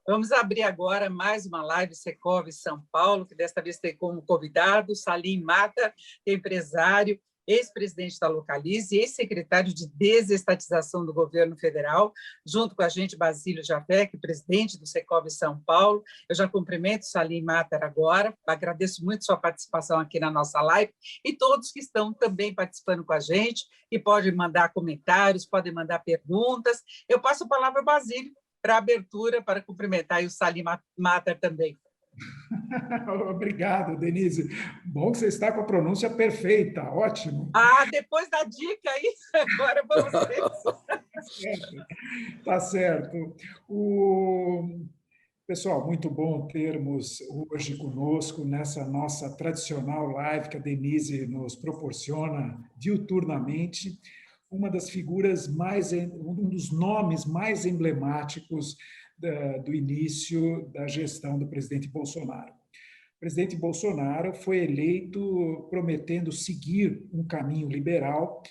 Vamos abrir agora mais uma live Secov São Paulo, que desta vez tem como convidado Salim Matar, empresário, ex-presidente da Localize e ex-secretário de desestatização do governo federal, junto com a gente Basílio Japek, presidente do Secov São Paulo. Eu já cumprimento Salim Matar agora, agradeço muito sua participação aqui na nossa live e todos que estão também participando com a gente e podem mandar comentários, podem mandar perguntas. Eu passo a palavra ao Basílio para a abertura, para cumprimentar o Salim Matar também. Obrigado, Denise. Bom que você está com a pronúncia perfeita, ótimo. Depois da dica aí, agora vamos ver. Tá certo. Pessoal, muito bom termos hoje conosco nessa nossa tradicional live que a Denise nos proporciona diuturnamente. Uma das figuras um dos nomes mais emblemáticos do início da gestão do presidente Bolsonaro. O presidente Bolsonaro foi eleito prometendo seguir um caminho liberal,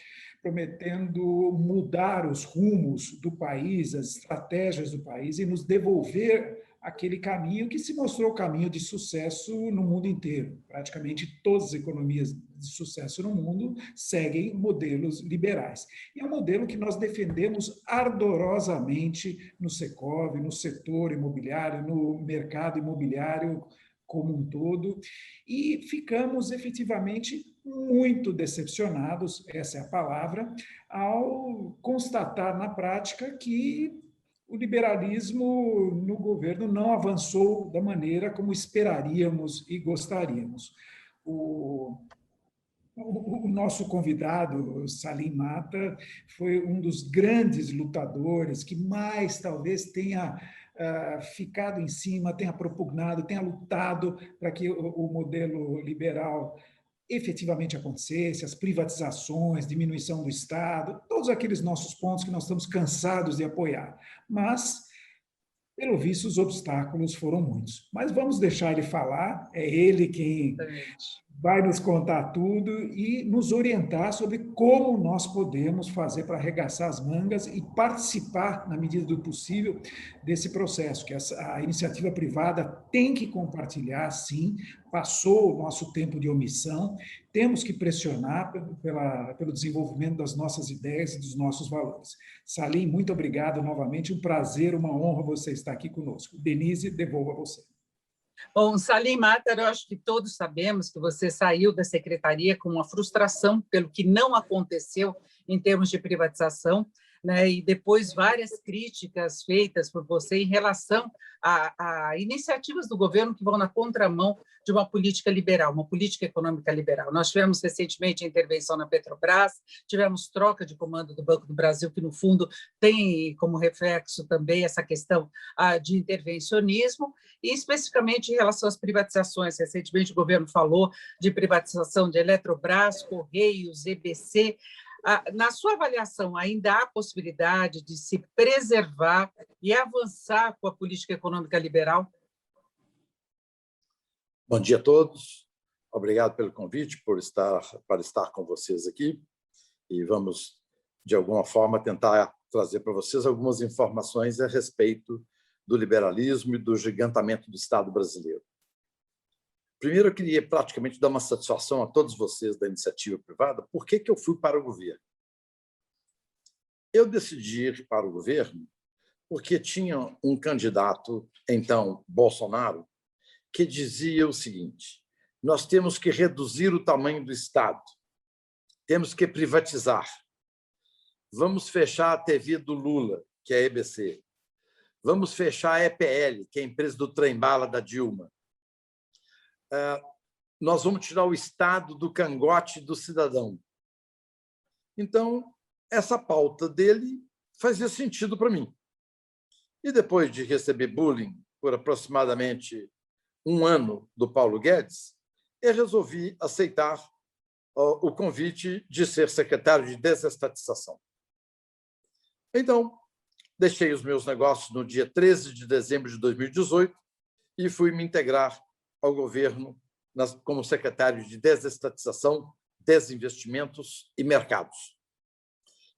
prometendo mudar os rumos do país, as estratégias do país e nos devolver aquele caminho que se mostrou caminho de sucesso no mundo inteiro. Praticamente todas as economias de sucesso no mundo seguem modelos liberais. E é um modelo que nós defendemos ardorosamente no Secov, no setor imobiliário, no mercado imobiliário como um todo, e ficamos efetivamente muito decepcionados, essa é a palavra, ao constatar na prática que o liberalismo no governo não avançou da maneira como esperaríamos e gostaríamos. O nosso convidado, Salim Matar, foi um dos grandes lutadores que mais talvez tenha ficado em cima, tenha propugnado, tenha lutado para que o modelo liberal efetivamente acontecesse, as privatizações, diminuição do Estado, todos aqueles nossos pontos que nós estamos cansados de apoiar. Mas, pelo visto, os obstáculos foram muitos. Mas vamos deixar ele falar, é ele quem vai nos contar tudo e nos orientar sobre como nós podemos fazer para arregaçar as mangas e participar, na medida do possível, desse processo, que a iniciativa privada tem que compartilhar, sim, passou o nosso tempo de omissão, temos que pressionar pelo desenvolvimento das nossas ideias e dos nossos valores. Salim, muito obrigado novamente, um prazer, uma honra você estar aqui conosco. Denise, devolvo a você. Bom, Salim Matar, eu acho que todos sabemos que você saiu da secretaria com uma frustração pelo que não aconteceu em termos de privatização, né? E depois várias críticas feitas por você em relação a iniciativas do governo que vão na contramão de uma política liberal, uma política econômica liberal. Nós tivemos recentemente a intervenção na Petrobras, tivemos troca de comando do Banco do Brasil, que, no fundo, tem como reflexo também essa questão de intervencionismo, e especificamente em relação às privatizações. Recentemente, o governo falou de privatização de Eletrobras, Correios, EBC. Na sua avaliação, ainda há possibilidade de se preservar e avançar com a política econômica liberal? Bom dia a todos. Obrigado pelo convite, para estar com vocês aqui. E vamos, de alguma forma, tentar trazer para vocês algumas informações a respeito do liberalismo e do gigantamento do Estado brasileiro. Primeiro, eu queria praticamente dar uma satisfação a todos vocês da iniciativa privada. Por que eu fui para o governo? Eu decidi ir para o governo porque tinha um candidato, então, Bolsonaro, que dizia o seguinte: nós temos que reduzir o tamanho do Estado, temos que privatizar, vamos fechar a TV do Lula, que é a EBC, vamos fechar a EPL, que é a empresa do trem-bala da Dilma, nós vamos tirar o Estado do cangote do cidadão. Então, essa pauta dele fazia sentido para mim. E depois de receber bullying por aproximadamente um ano do Paulo Guedes, eu resolvi aceitar o convite de ser secretário de desestatização. Então, deixei os meus negócios no dia 13 de dezembro de 2018 e fui me integrar ao governo como secretário de desestatização, desinvestimentos e mercados.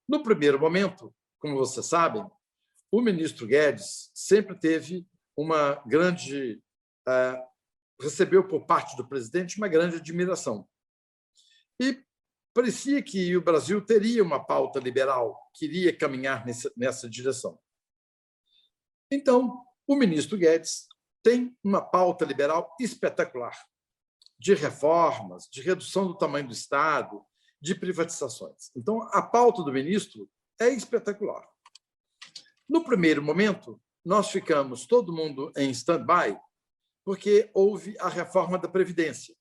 No primeiro momento, como vocês sabem, o ministro Guedes sempre teve recebeu por parte do presidente uma grande admiração. E parecia que o Brasil teria uma pauta liberal, queria caminhar nessa direção. Então, o ministro Guedes tem uma pauta liberal espetacular, de reformas, de redução do tamanho do Estado, de privatizações. Então, a pauta do ministro é espetacular. No primeiro momento, nós ficamos todo mundo em stand-by, porque houve a reforma da Previdência.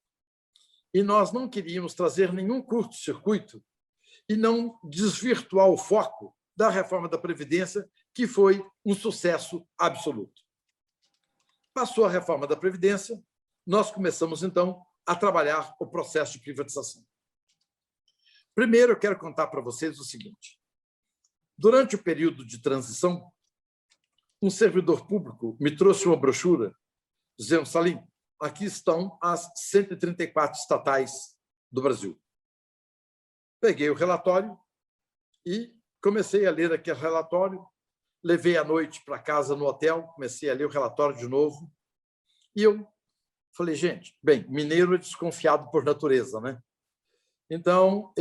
E nós não queríamos trazer nenhum curto-circuito e não desvirtuar o foco da reforma da Previdência, que foi um sucesso absoluto. Passou a reforma da Previdência, nós começamos, então, a trabalhar o processo de privatização. Primeiro, eu quero contar para vocês o seguinte. Durante o período de transição, um servidor público me trouxe uma brochura dizendo: Salim, aqui estão as 134 estatais do Brasil. Peguei o relatório e comecei a ler aquele relatório, levei à noite para casa no hotel, comecei a ler o relatório de novo, e eu falei, gente, bem, mineiro é desconfiado por natureza, né? Então,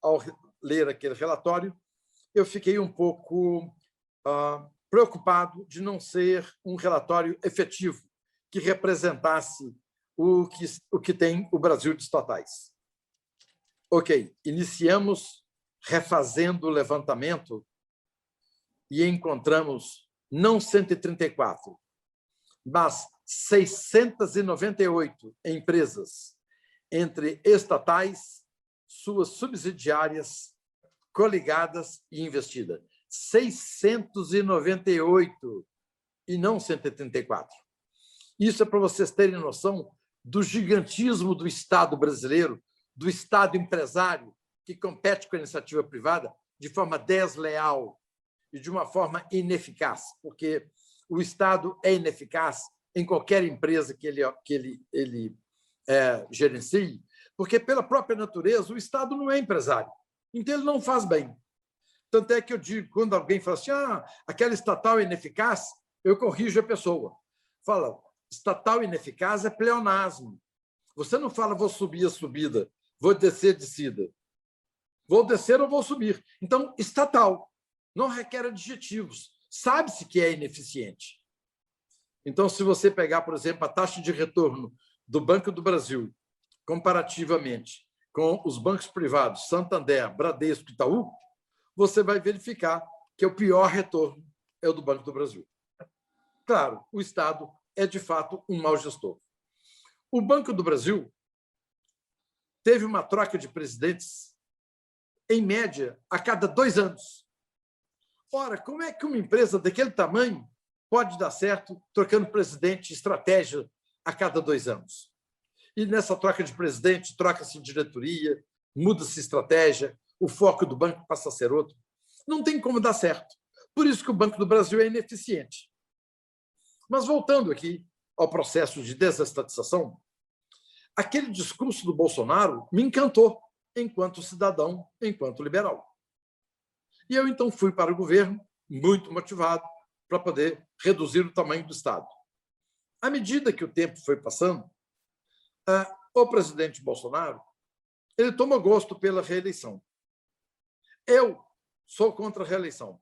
ao ler aquele relatório, eu fiquei um pouco preocupado de não ser um relatório efetivo, que representasse o que tem o Brasil de estatais. Ok, iniciamos refazendo o levantamento e encontramos não 134, mas 698 empresas, entre estatais, suas subsidiárias, coligadas e investidas. 698 e não 134. Isso é para vocês terem noção do gigantismo do Estado brasileiro, do Estado empresário, que compete com a iniciativa privada de forma desleal e de uma forma ineficaz, porque o Estado é ineficaz em qualquer empresa que ele gerencie, porque, pela própria natureza, o Estado não é empresário, então ele não faz bem. Tanto é que eu digo, quando alguém fala assim, aquela estatal é ineficaz, eu corrijo a pessoa. Fala, estatal ineficaz é pleonasmo. Você não fala, vou subir a subida, vou descer a descida. Vou descer ou vou subir. Então, estatal não requer adjetivos. Sabe-se que é ineficiente. Então, se você pegar, por exemplo, a taxa de retorno do Banco do Brasil, comparativamente com os bancos privados, Santander, Bradesco e Itaú, você vai verificar que o pior retorno é o do Banco do Brasil. Claro, o Estado é, de fato, um mau gestor. O Banco do Brasil teve uma troca de presidentes, em média, a cada 2 anos. Ora, como é que uma empresa daquele tamanho pode dar certo trocando presidente, estratégia, a cada 2 anos? E nessa troca de presidente, troca-se diretoria, muda-se estratégia, o foco do banco passa a ser outro. Não tem como dar certo. Por isso que o Banco do Brasil é ineficiente. Mas, voltando aqui ao processo de desestatização, aquele discurso do Bolsonaro me encantou enquanto cidadão, enquanto liberal. E eu, então, fui para o governo muito motivado para poder reduzir o tamanho do Estado. À medida que o tempo foi passando, o presidente Bolsonaro ele toma gosto pela reeleição. Eu sou contra a reeleição.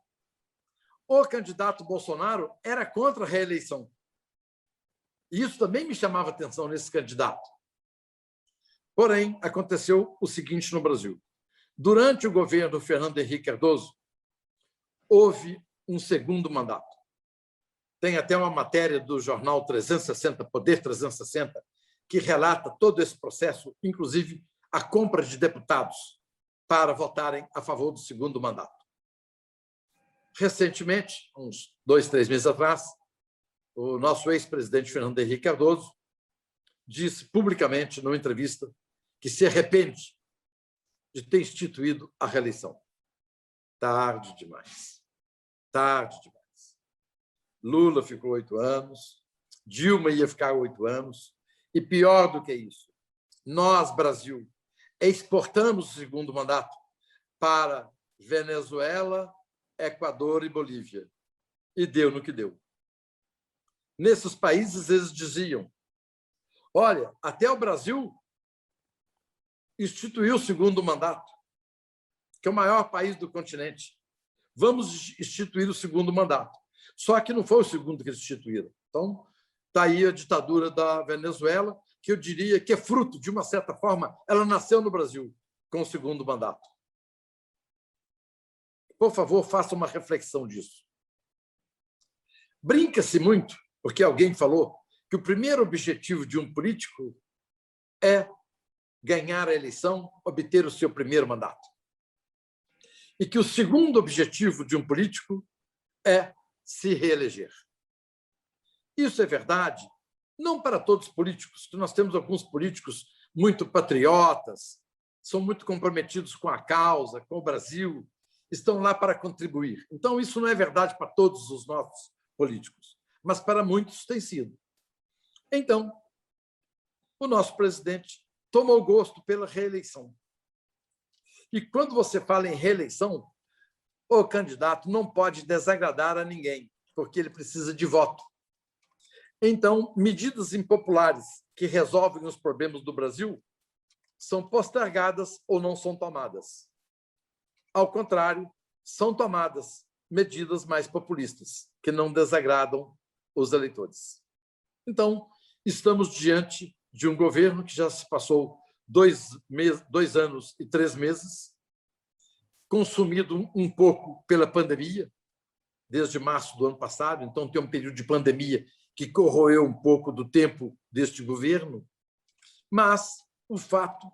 O candidato Bolsonaro era contra a reeleição. E isso também me chamava atenção nesse candidato. Porém, aconteceu o seguinte no Brasil. Durante o governo Fernando Henrique Cardoso, houve um segundo mandato. Tem até uma matéria do jornal 360, Poder 360, que relata todo esse processo, inclusive a compra de deputados para votarem a favor do segundo mandato. Recentemente, uns 2, 3 meses atrás, o nosso ex-presidente Fernando Henrique Cardoso disse publicamente, numa entrevista, que se arrepende de ter instituído a reeleição. Tarde demais. Tarde demais. Lula ficou 8 anos, Dilma ia ficar 8 anos, e pior do que isso, nós, Brasil, exportamos o segundo mandato para Venezuela, Equador e Bolívia. E deu no que deu. nesses países eles diziam: olha, até o Brasil instituiu o segundo mandato, que é o maior país do continente. Vamos instituir o segundo mandato. Só que não foi o segundo que eles instituíram. Então, está aí a ditadura da Venezuela, que eu diria que é fruto, de uma certa forma, ela nasceu no Brasil com o segundo mandato. Por favor, faça uma reflexão disso. Brinca-se muito, porque alguém falou que o primeiro objetivo de um político é ganhar a eleição, obter o seu primeiro mandato. E que o segundo objetivo de um político é se reeleger. Isso é verdade, não para todos os políticos, que nós temos alguns políticos muito patriotas, são muito comprometidos com a causa, com o Brasil, estão lá para contribuir. Então, isso não é verdade para todos os nossos políticos, mas para muitos tem sido. Então, o nosso presidente tomou gosto pela reeleição. E quando você fala em reeleição, o candidato não pode desagradar a ninguém, porque ele precisa de voto. Então, medidas impopulares que resolvem os problemas do Brasil são postergadas ou não são tomadas. Ao contrário, são tomadas medidas mais populistas, que não desagradam os eleitores. Então, estamos diante de um governo que já se passou 2 anos e 3 meses, consumido um pouco pela pandemia, desde março do ano passado, então tem um período de pandemia que corroeu um pouco do tempo deste governo, mas o fato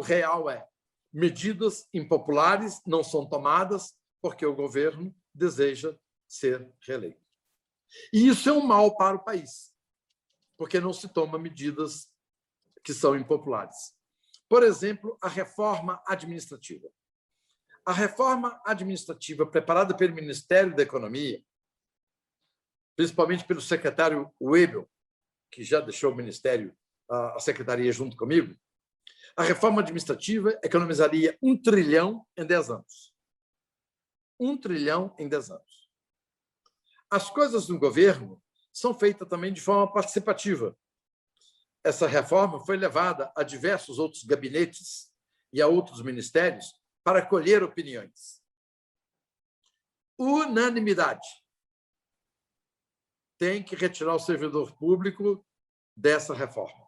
real é: medidas impopulares não são tomadas porque o governo deseja ser reeleito. E isso é um mal para o país, porque não se toma medidas que são impopulares. Por exemplo, a reforma administrativa. A reforma administrativa preparada pelo Ministério da Economia, principalmente pelo secretário Webel, que já deixou o Ministério, a secretaria junto comigo, a reforma administrativa economizaria 1 trilhão em 10 anos. 1 trilhão em 10 anos. As coisas no governo são feitas também de forma participativa. Essa reforma foi levada a diversos outros gabinetes e a outros ministérios para colher opiniões. Unanimidade. Tem que retirar o servidor público dessa reforma.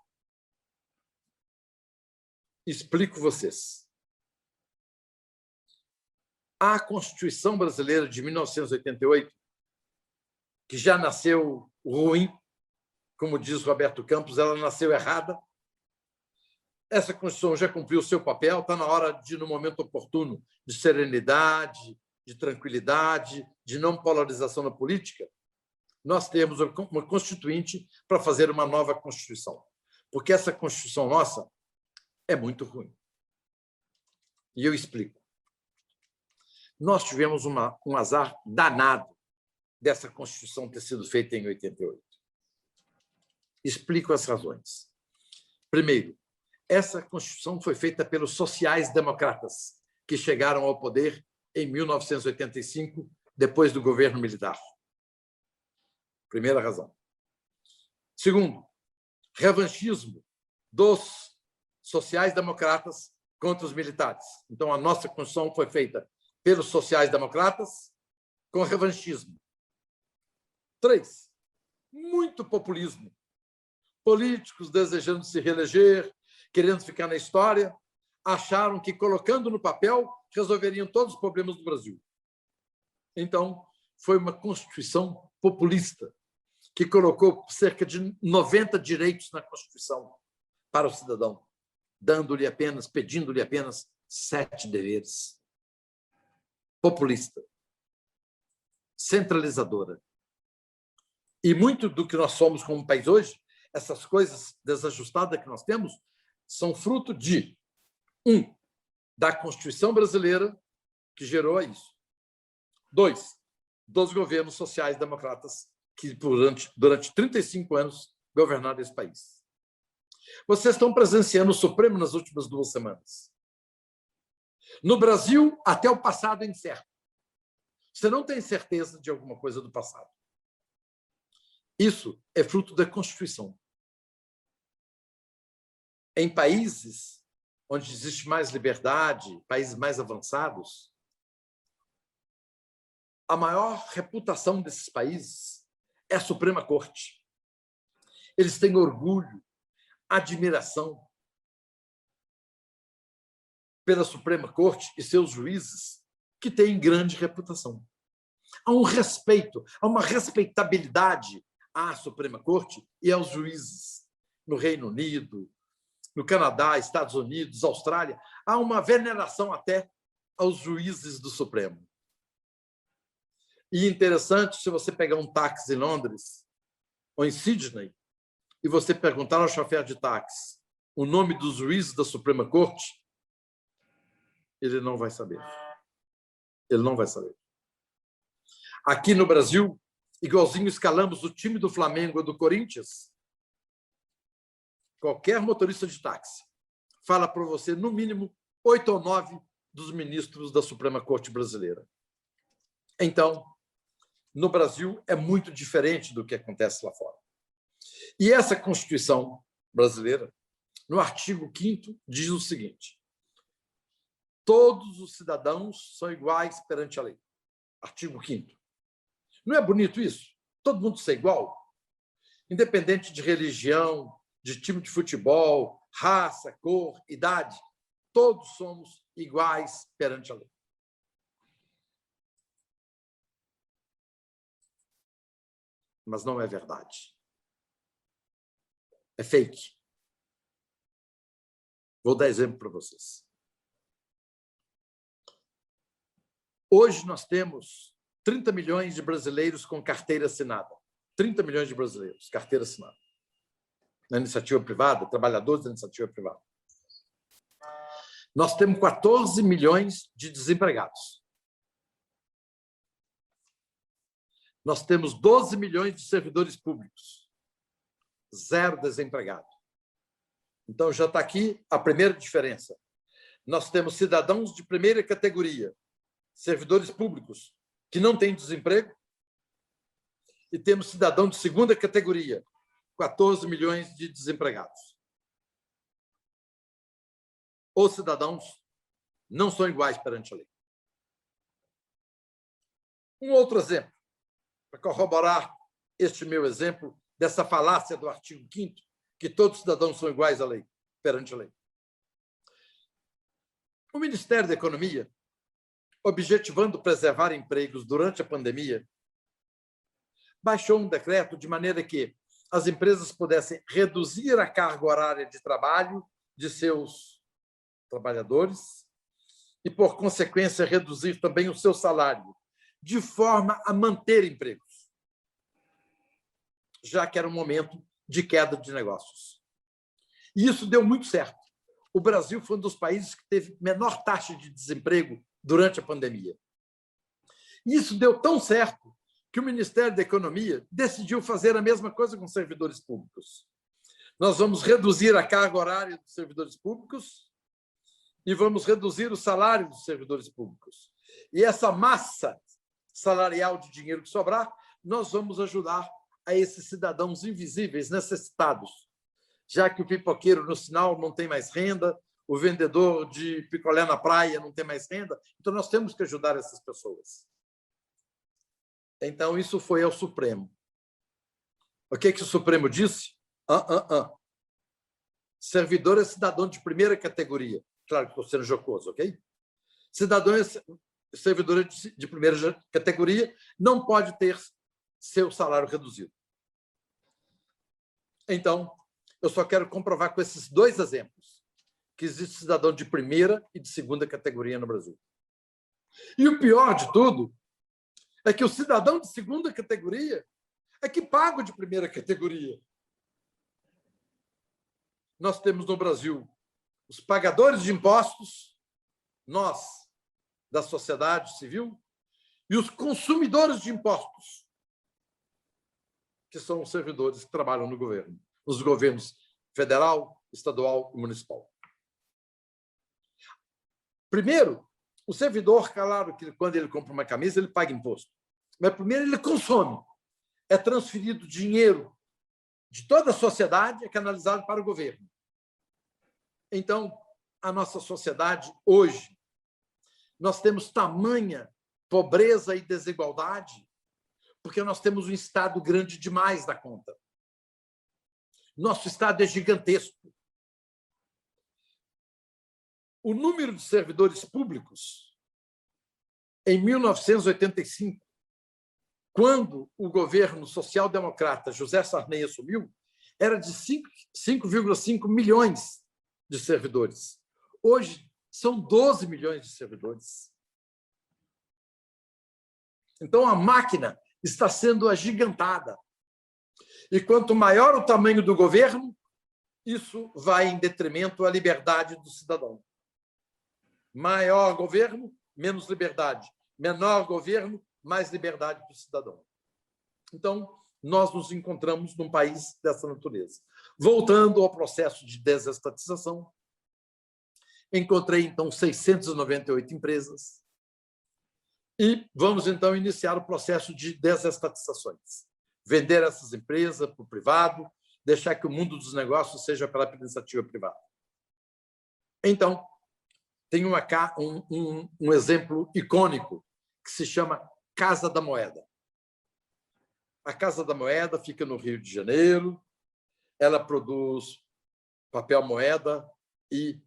Explico vocês. A Constituição Brasileira de 1988, que já nasceu ruim, como diz Roberto Campos, ela nasceu errada. Essa Constituição já cumpriu o seu papel, está na hora de, no momento oportuno, de serenidade, de tranquilidade, de não polarização na política, nós temos uma Constituinte para fazer uma nova Constituição. Porque essa Constituição nossa é muito ruim. E eu explico. Nós tivemos um azar danado dessa Constituição ter sido feita em 88. Explico as razões. Primeiro, essa Constituição foi feita pelos sociais-democratas, que chegaram ao poder em 1985, depois do governo militar. Primeira razão. Segundo, revanchismo dos sociais-democratas contra os militares. Então, a nossa Constituição foi feita pelos sociais-democratas com revanchismo. 3, muito populismo. Políticos desejando se reeleger, querendo ficar na história, acharam que, colocando no papel, resolveriam todos os problemas do Brasil. Então, foi uma Constituição populista, que colocou cerca de 90 direitos na Constituição para o cidadão, pedindo-lhe apenas 7 deveres. Populista, centralizadora. E muito do que nós somos como país hoje, essas coisas desajustadas que nós temos, são fruto de, da Constituição brasileira, que gerou isso. 2, dos governos sociais-democratas, que durante 35 anos governaram esse país. Vocês estão presenciando o Supremo nas últimas 2 semanas. No Brasil, até o passado é incerto. Você não tem certeza de alguma coisa do passado. Isso é fruto da Constituição. Em países onde existe mais liberdade, países mais avançados, a maior reputação desses países é a Suprema Corte. Eles têm orgulho, admiração pela Suprema Corte e seus juízes, que têm grande reputação. Há um respeito, há uma respeitabilidade à Suprema Corte e aos juízes. No Reino Unido, no Canadá, Estados Unidos, Austrália, há uma veneração até aos juízes do Supremo. E interessante, se você pegar um táxi em Londres ou em Sydney e você perguntar ao chofer de táxi o nome dos juízes da Suprema Corte, ele não vai saber. Ele não vai saber. Aqui no Brasil, igualzinho escalamos o time do Flamengo ou do Corinthians, qualquer motorista de táxi fala para você, no mínimo, 8 ou 9 dos ministros da Suprema Corte brasileira. Então, no Brasil, é muito diferente do que acontece lá fora. E essa Constituição brasileira, no artigo 5º, diz o seguinte: todos os cidadãos são iguais perante a lei. Artigo 5º. Não é bonito isso? Todo mundo ser igual? Independente de religião, de time de futebol, raça, cor, idade, todos somos iguais perante a lei. Mas não é verdade. É fake. Vou dar exemplo para vocês. Hoje nós temos 30 milhões de brasileiros com carteira assinada. 30 milhões de brasileiros, carteira assinada. Na iniciativa privada, trabalhadores da iniciativa privada. Nós temos 14 milhões de desempregados. Nós temos 12 milhões de servidores públicos. 0 desempregado. Então, já está aqui a primeira diferença. Nós temos cidadãos de primeira categoria, servidores públicos, que não têm desemprego, e temos cidadão de segunda categoria, 14 milhões de desempregados. Os cidadãos não são iguais perante a lei. Um outro exemplo, para corroborar este meu exemplo, dessa falácia do artigo 5º, que todos os cidadãos são iguais à lei, perante a lei. O Ministério da Economia, objetivando preservar empregos durante a pandemia, baixou um decreto de maneira que as empresas pudessem reduzir a carga horária de trabalho de seus trabalhadores e, por consequência, reduzir também o seu salário, de forma a manter empregos, já que era um momento de queda de negócios. E isso deu muito certo. O Brasil foi um dos países que teve menor taxa de desemprego durante a pandemia. E isso deu tão certo que o Ministério da Economia decidiu fazer a mesma coisa com servidores públicos. Nós vamos reduzir a carga horária dos servidores públicos e vamos reduzir o salário dos servidores públicos. E essa massa salarial de dinheiro que sobrar, nós vamos ajudar a esses cidadãos invisíveis, necessitados, já que o pipoqueiro no sinal não tem mais renda, o vendedor de picolé na praia não tem mais renda, então nós temos que ajudar essas pessoas. Então, isso foi ao Supremo. O que o Supremo disse? Servidor é cidadão de primeira categoria. Claro que estou sendo jocoso, ok? Cidadão é servidor de primeira categoria, não pode ter seu salário reduzido. Então, eu só quero comprovar com esses 2 exemplos que existe cidadão de primeira e de segunda categoria no Brasil. E o pior de tudo é que o cidadão de segunda categoria é que paga o de primeira categoria. Nós temos no Brasil os pagadores de impostos, nós, da sociedade civil, e os consumidores de impostos, que são os servidores que trabalham no governo, nos governos federal, estadual e municipal. Primeiro, o servidor, claro que quando ele compra uma camisa, ele paga imposto. Mas primeiro ele consome. é transferido dinheiro de toda a sociedade, é canalizado para o governo. Então, a nossa sociedade, hoje, nós temos tamanha pobreza e desigualdade porque nós temos um Estado grande demais da conta. Nosso Estado é gigantesco. O número de servidores públicos, em 1985, quando o governo social-democrata José Sarney assumiu, era de 5,5 milhões de servidores. Hoje, são 12 milhões de servidores. Então, a máquina está sendo agigantada. E quanto maior o tamanho do governo, isso vai em detrimento à liberdade do cidadão. Maior governo, menos liberdade. Menor governo, mais liberdade para o cidadão. Então, nós nos encontramos num país dessa natureza. Voltando ao processo de desestatização, encontrei, então, 698 empresas e vamos, então, iniciar o processo de desestatizações. Vender essas empresas para o privado, deixar que o mundo dos negócios seja pela iniciativa privada. Então, tem um exemplo icônico que se chama Casa da Moeda. A Casa da Moeda fica no Rio de Janeiro, ela produz papel moeda e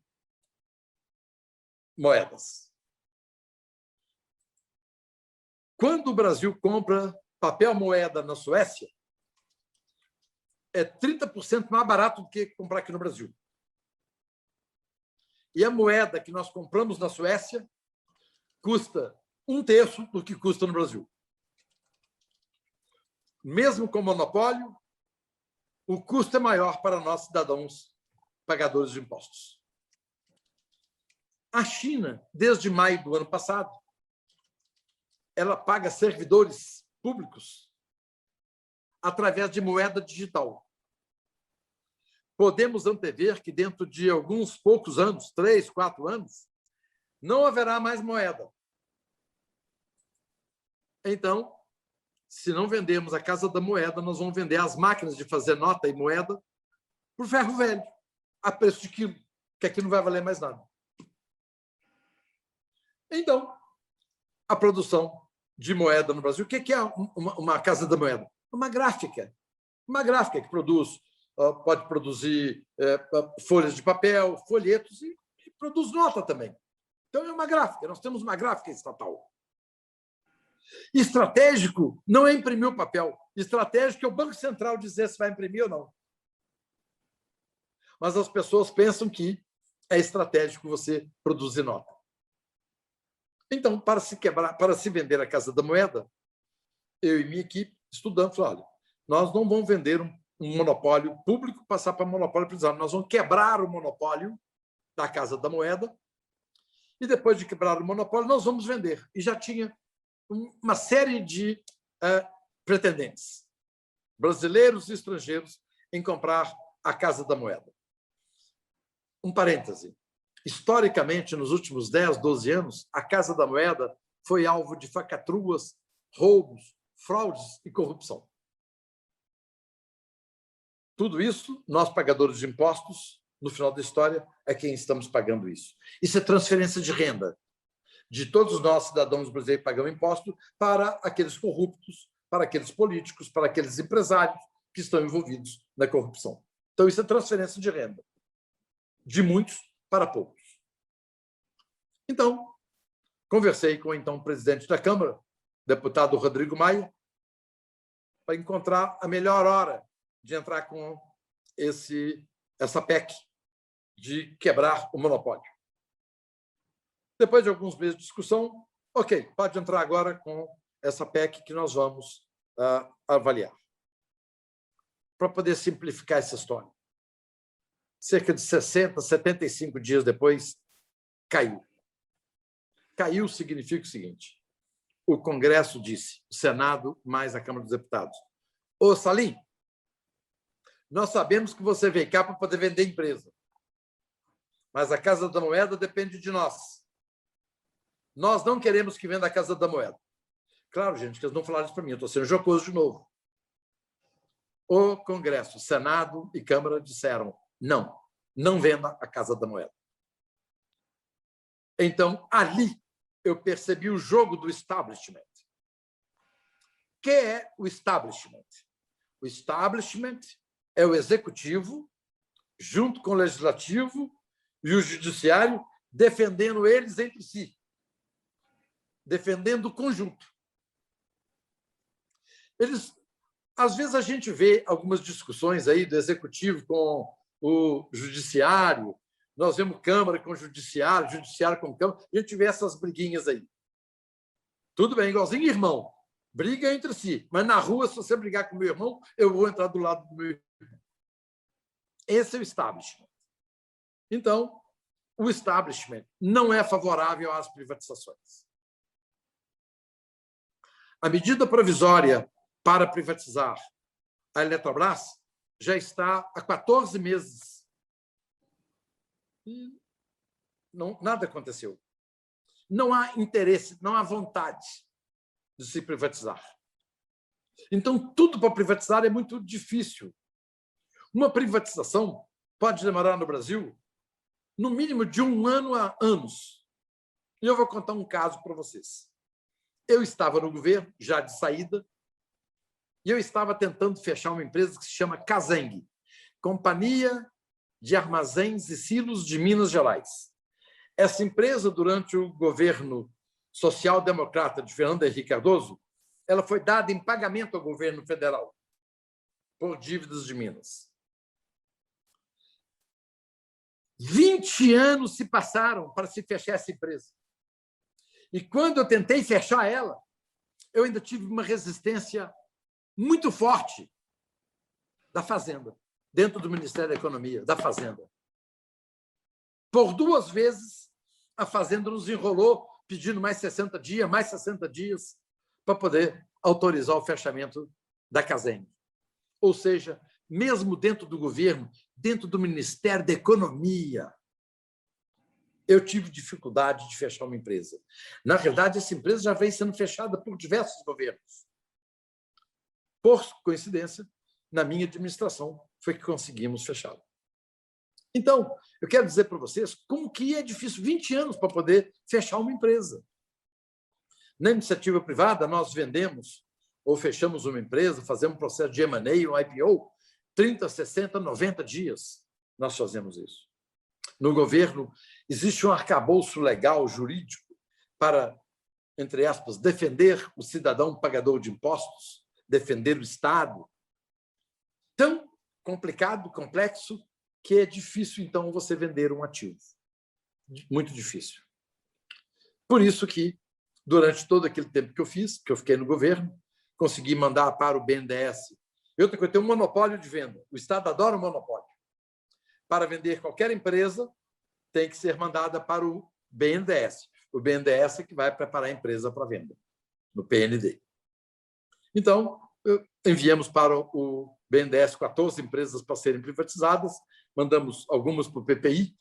moedas. Quando o Brasil compra papel moeda na Suécia, é 30% mais barato do que comprar aqui no Brasil. E a moeda que nós compramos na Suécia custa 1/3 do que custa no Brasil. Mesmo com monopólio, o custo é maior para nós, cidadãos pagadores de impostos. A China, desde maio do ano passado, ela paga servidores públicos através de moeda digital. Podemos antever que, dentro de alguns poucos anos, 3, 4 anos, não haverá mais moeda. Então, se não vendemos a Casa da Moeda, nós vamos vender as máquinas de fazer nota e moeda por ferro velho, a preço de quilo, que aqui não vai valer mais nada. Então, a produção de moeda no Brasil, o que é uma Casa da Moeda? Uma gráfica que pode produzir folhas de papel, folhetos e produz nota também. Então, é uma gráfica, nós temos uma gráfica estatal. Estratégico não é imprimir o papel. Estratégico é o Banco Central dizer se vai imprimir ou não. Mas as pessoas pensam que é estratégico você produzir nota. Então, para se vender a Casa da Moeda, eu e minha equipe estudamos, olha, nós não vamos vender um monopólio público, passar para monopólio privado. Nós vamos quebrar o monopólio da Casa da Moeda e, depois de quebrar o monopólio, nós vamos vender. E já tinha uma série de pretendentes, brasileiros e estrangeiros, em comprar a Casa da Moeda. Um parêntese. Historicamente, nos últimos 10, 12 anos, a Casa da Moeda foi alvo de falcatruas, roubos, fraudes e corrupção. Tudo isso, nós, pagadores de impostos, no final da história, é quem estamos pagando isso. Isso é transferência de renda. De todos nós, cidadãos brasileiros, pagamos imposto para aqueles corruptos, para aqueles políticos, para aqueles empresários que estão envolvidos na corrupção. Então, isso é transferência de renda. De muitos para poucos. Então, conversei com o presidente da Câmara, deputado Rodrigo Maia, para encontrar a melhor hora de entrar com essa PEC de quebrar o monopólio. Depois de alguns meses de discussão, ok, pode entrar agora com essa PEC que nós vamos avaliar. Para poder simplificar essa história. Cerca de 60, 75 dias depois, caiu. Caiu significa o seguinte: o Congresso disse, o Senado mais a Câmara dos Deputados: ô Salim, nós sabemos que você veio cá para poder vender empresa, mas a Casa da Moeda depende de nós. Nós não queremos que venda a Casa da Moeda. Claro, gente, que eles não falaram isso para mim, eu estou sendo jocoso de novo. o Congresso, Senado e Câmara disseram não, não venda a Casa da Moeda. Então, ali, eu percebi o jogo do establishment. O que é o establishment? O establishment é o executivo, junto com o legislativo e o judiciário, defendendo eles entre si, defendendo o conjunto. Às vezes a gente vê algumas discussões aí do executivo com o judiciário, nós vemos Câmara com judiciário, judiciário com Câmara, a gente vê essas briguinhas aí. Tudo bem, igualzinho irmão, briga entre si, mas na rua, se você brigar com meu irmão, eu vou entrar do lado do meu irmão. Esse é o establishment. Então, o establishment não é favorável às privatizações. A medida provisória para privatizar a Eletrobras já está há 14 meses. E nada aconteceu. Não há interesse, não há vontade de se privatizar. Então, tudo para privatizar é muito difícil. Uma privatização pode demorar no Brasil no mínimo de 1 ano a anos. E eu vou contar um caso para vocês. Eu estava no governo, já de saída, e eu estava tentando fechar uma empresa que se chama Caseng, Companhia de Armazéns e Silos de Minas Gerais. Essa empresa, durante o governo social-democrata de Fernando Henrique Cardoso, ela foi dada em pagamento ao governo federal por dívidas de Minas. 20 anos se passaram para se fechar essa empresa. E quando eu tentei fechar ela, eu ainda tive uma resistência muito forte da Fazenda, dentro do Ministério da Economia, da Fazenda. Por 2 vezes, a Fazenda nos enrolou, pedindo mais 60 dias, para poder autorizar o fechamento da Caseng. Ou seja, mesmo dentro do governo, dentro do Ministério da Economia, eu tive dificuldade de fechar uma empresa. Na verdade, essa empresa já vem sendo fechada por diversos governos. Por coincidência, na minha administração, foi que conseguimos fechá-la. Então, eu quero dizer para vocês como que é difícil 20 anos para poder fechar uma empresa. Na iniciativa privada, nós vendemos ou fechamos uma empresa, fazemos um processo de M&A, um IPO, 30, 60, 90 dias nós fazemos isso. No governo, existe um arcabouço legal, jurídico, para, entre aspas, defender o cidadão pagador de impostos, defender o Estado. Tão complicado, complexo, que é difícil, então, você vender um ativo. Muito difícil. Por isso que, durante todo aquele tempo que eu fiquei no governo, consegui mandar para o BNDES. Eu tenho um monopólio de venda. O Estado adora o monopólio. Para vender qualquer empresa, tem que ser mandada para o BNDES. O BNDES é que vai preparar a empresa para venda, no PND. Então, enviamos para o BNDES 14 empresas para serem privatizadas, mandamos algumas para o PPI,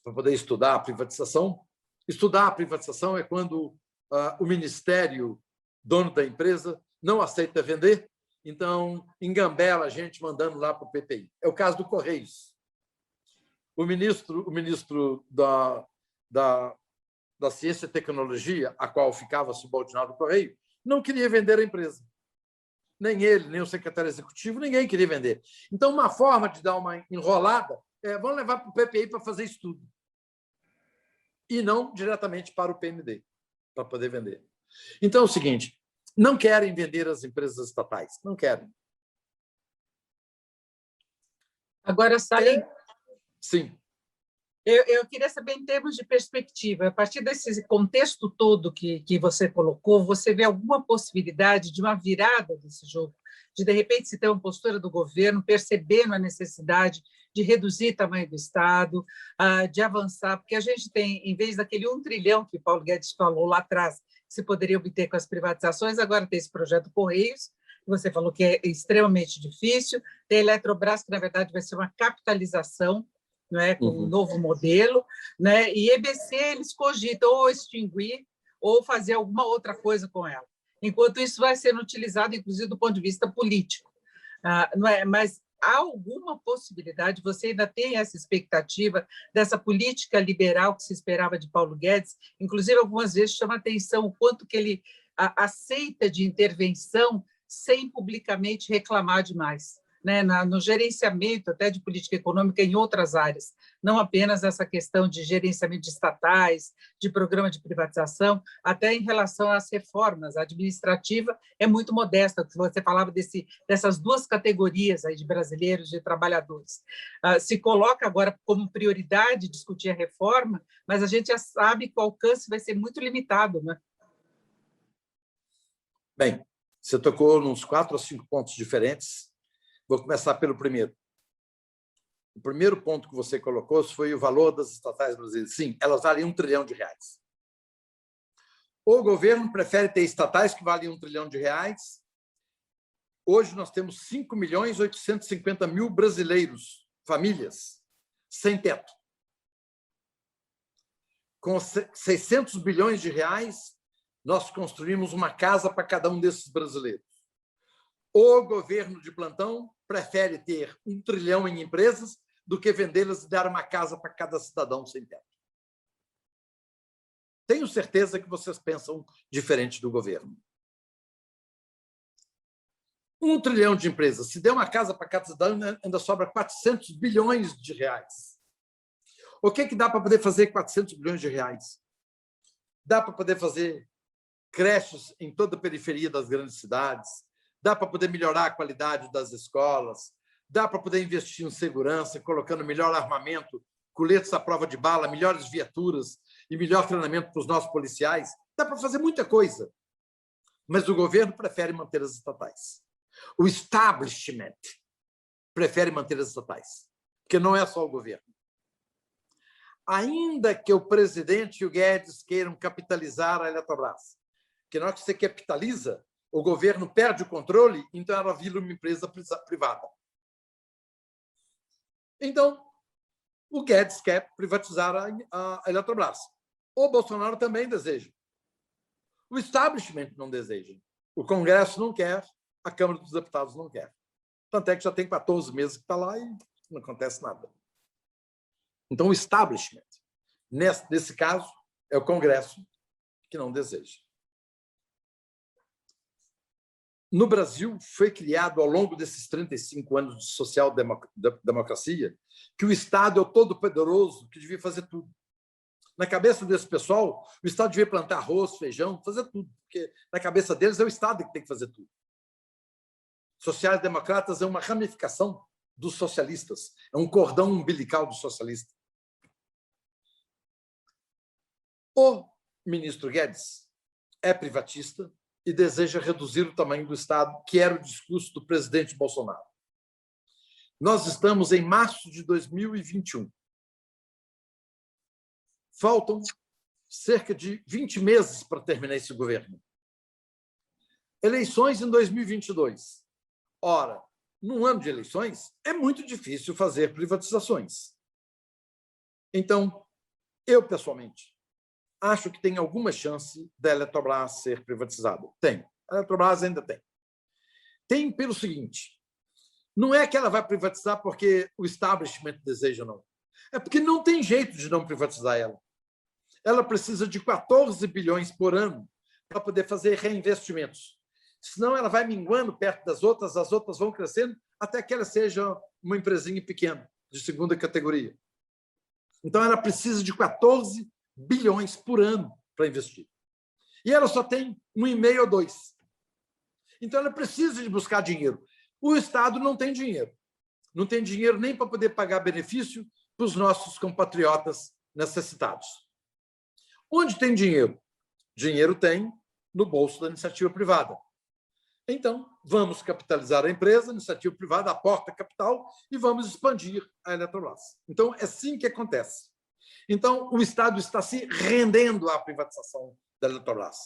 para poder estudar a privatização. Estudar a privatização é quando o Ministério, dono da empresa, não aceita vender, então engambela a gente mandando lá para o PPI. É o caso do Correios. O ministro da Ciência e Tecnologia, a qual ficava subordinado ao Correio, não queria vender a empresa. Nem ele, nem o secretário executivo, ninguém queria vender. Então, uma forma de dar uma enrolada é vamos levar para o PPI para fazer estudo. E não diretamente para o PND, para poder vender. Então, é o seguinte, não querem vender as empresas estatais, não querem. Agora, Salim, sim. Eu queria saber, em termos de perspectiva, a partir desse contexto todo que você colocou, você vê alguma possibilidade de uma virada desse jogo? De repente, se ter uma postura do governo, percebendo a necessidade de reduzir o tamanho do Estado, de avançar, porque a gente tem, em vez daquele 1 trilhão que Paulo Guedes falou lá atrás, que se poderia obter com as privatizações, agora tem esse projeto Correios, que você falou que é extremamente difícil, tem a Eletrobras, que, na verdade, vai ser uma capitalização, não é, com um novo modelo, né? E EBC eles cogitam ou extinguir ou fazer alguma outra coisa com ela. Enquanto isso vai sendo utilizado, inclusive, do ponto de vista político. Não é? Mas há alguma possibilidade, você ainda tem essa expectativa dessa política liberal que se esperava de Paulo Guedes? Inclusive, algumas vezes chama atenção o quanto que ele aceita de intervenção sem publicamente reclamar demais, né? No gerenciamento até de política econômica em outras áreas, não apenas essa questão de gerenciamento de estatais, de programa de privatização, até em relação às reformas. A administrativa é muito modesta, você falava dessas duas categorias aí de brasileiros, de trabalhadores. Se coloca agora como prioridade discutir a reforma, mas a gente já sabe que o alcance vai ser muito limitado, né? Bem, você tocou nos 4 ou 5 pontos diferentes. Vou começar pelo primeiro. O primeiro ponto que você colocou foi o valor das estatais brasileiras. Sim, elas valem R$1 trilhão. O governo prefere ter estatais que valem R$1 trilhão. Hoje nós temos 5.850.000 brasileiros, famílias, sem teto. Com 600 bilhões de reais, nós construímos uma casa para cada um desses brasileiros. O governo de plantão prefere ter R$1 trilhão em empresas do que vendê-las e dar uma casa para cada cidadão sem teto. Tenho certeza que vocês pensam diferente do governo. R$1 trilhão de empresas. Se der uma casa para cada cidadão, ainda sobra 400 bilhões de reais. O que dá para poder fazer 400 bilhões de reais? Dá para poder fazer creches em toda a periferia das grandes cidades, dá para poder melhorar a qualidade das escolas, dá para poder investir em segurança, colocando melhor armamento, coletes à prova de bala, melhores viaturas e melhor treinamento para os nossos policiais. Dá para fazer muita coisa. Mas o governo prefere manter as estatais. O establishment prefere manter as estatais, porque não é só o governo. Ainda que o presidente e o Guedes queiram capitalizar a Eletrobras, que na hora que você capitaliza, o governo perde o controle, então ela vira uma empresa privada. Então, o Guedes quer privatizar a Eletrobras. O Bolsonaro também deseja. O establishment não deseja. O Congresso não quer, a Câmara dos Deputados não quer. Tanto é que já tem 14 meses que está lá e não acontece nada. Então, o establishment, nesse caso, é o Congresso que não deseja. No Brasil, foi criado, ao longo desses 35 anos de social-democracia, que o Estado é o todo-poderoso que devia fazer tudo. Na cabeça desse pessoal, o Estado devia plantar arroz, feijão, fazer tudo, porque na cabeça deles é o Estado que tem que fazer tudo. Sociais-democratas é uma ramificação dos socialistas, é um cordão umbilical dos socialistas. O ministro Guedes é privatista e deseja reduzir o tamanho do Estado, que era o discurso do presidente Bolsonaro. Nós estamos em março de 2021. Faltam cerca de 20 meses para terminar esse governo. Eleições em 2022. Ora, num ano de eleições, é muito difícil fazer privatizações. Então, eu, pessoalmente, acho que tem alguma chance da Eletrobras ser privatizada. Tem. A Eletrobras ainda tem. Tem pelo seguinte, não é que ela vai privatizar porque o establishment deseja, não. É porque não tem jeito de não privatizar ela. Ela precisa de 14 bilhões por ano para poder fazer reinvestimentos. Senão ela vai minguando perto das outras, as outras vão crescendo até que ela seja uma empresinha pequena, de segunda categoria. Então, ela precisa de 14 bilhões por ano para investir. E ela só tem 1,5 ou 2. Então, ela precisa de buscar dinheiro. O Estado não tem dinheiro. Não tem dinheiro nem para poder pagar benefício para os nossos compatriotas necessitados. Onde tem dinheiro? Dinheiro tem no bolso da iniciativa privada. Então, vamos capitalizar a empresa, a iniciativa privada aporta capital e vamos expandir a Eletrobras. Então, é assim que acontece. Então, o Estado está se rendendo à privatização da Eletrobras.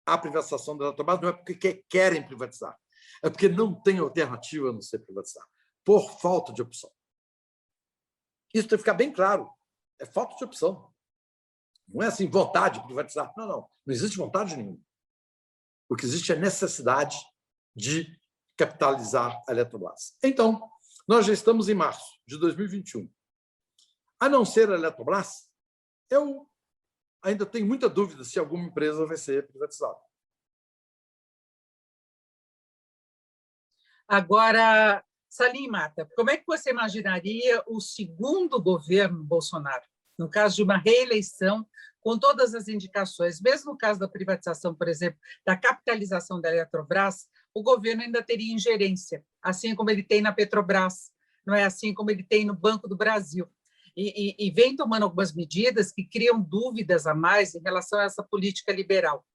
A privatização da Eletrobras não é porque querem privatizar, é porque não tem alternativa a não ser privatizar, por falta de opção. Isso tem que ficar bem claro. É falta de opção. Não é assim, vontade de privatizar. Não, não. Não existe vontade nenhuma. O que existe é necessidade de capitalizar a Eletrobras. Então, nós já estamos em março de 2021. A não ser a Eletrobras, eu ainda tenho muita dúvida se alguma empresa vai ser privatizada. Agora, Salim Mata, como é que você imaginaria o segundo governo Bolsonaro, no caso de uma reeleição, com todas as indicações? Mesmo no caso da privatização, por exemplo, da capitalização da Eletrobras, o governo ainda teria ingerência, assim como ele tem na Petrobras, não é assim como ele tem no Banco do Brasil. E vem tomando algumas medidas que criam dúvidas a mais em relação a essa política liberal.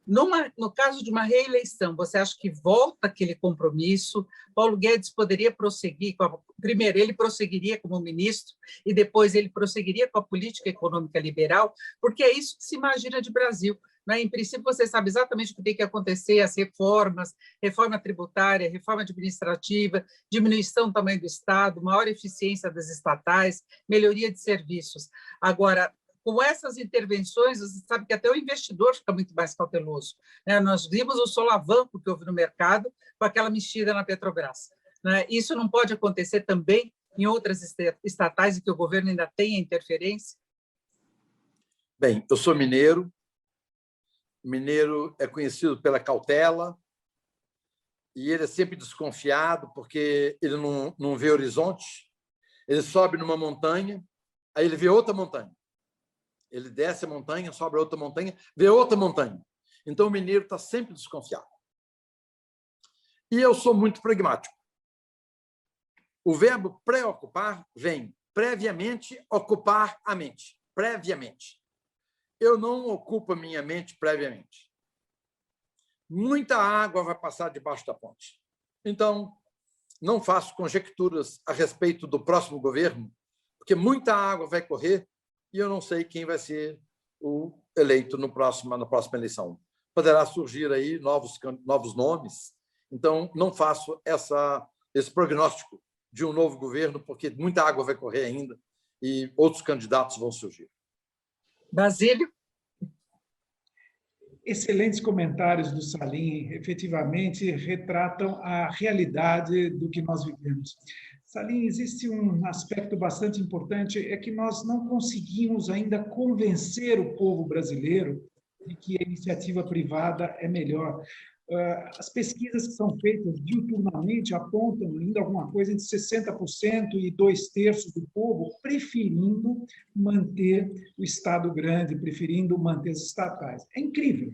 No caso de uma reeleição, você acha que volta aquele compromisso? Paulo Guedes poderia prosseguir, primeiro, ele prosseguiria como ministro e depois ele prosseguiria com a política econômica liberal, porque é isso que se imagina de Brasil. Em princípio, você sabe exatamente o que tem que acontecer, as reformas, reforma tributária, reforma administrativa, diminuição do tamanho do Estado, maior eficiência das estatais, melhoria de serviços. Agora, com essas intervenções, você sabe que até o investidor fica muito mais cauteloso. Nós vimos o solavanco que houve no mercado com aquela mexida na Petrobras. Isso não pode acontecer também em outras estatais em que o governo ainda tem interferência? Bem, eu sou mineiro. Mineiro é conhecido pela cautela e ele é sempre desconfiado porque ele não vê horizonte. Ele sobe numa montanha, aí ele vê outra montanha. Ele desce a montanha, sobe outra montanha, vê outra montanha. Então, o mineiro está sempre desconfiado. E eu sou muito pragmático. O verbo preocupar vem previamente ocupar a mente. Previamente. Eu não ocupo a minha mente previamente. Muita água vai passar debaixo da ponte. Então, não faço conjecturas a respeito do próximo governo, porque muita água vai correr e eu não sei quem vai ser o eleito na próxima eleição. Poderá surgir aí novos nomes. Então, não faço esse prognóstico de um novo governo, porque muita água vai correr ainda e outros candidatos vão surgir. Basílio? Excelentes comentários do Salim, efetivamente retratam a realidade do que nós vivemos. Salim, existe um aspecto bastante importante, é que nós não conseguimos ainda convencer o povo brasileiro de que a iniciativa privada é melhor. As pesquisas que são feitas diuturnamente apontam ainda alguma coisa entre 60% e 2/3 do povo preferindo manter o Estado grande, preferindo manter as estatais. É incrível.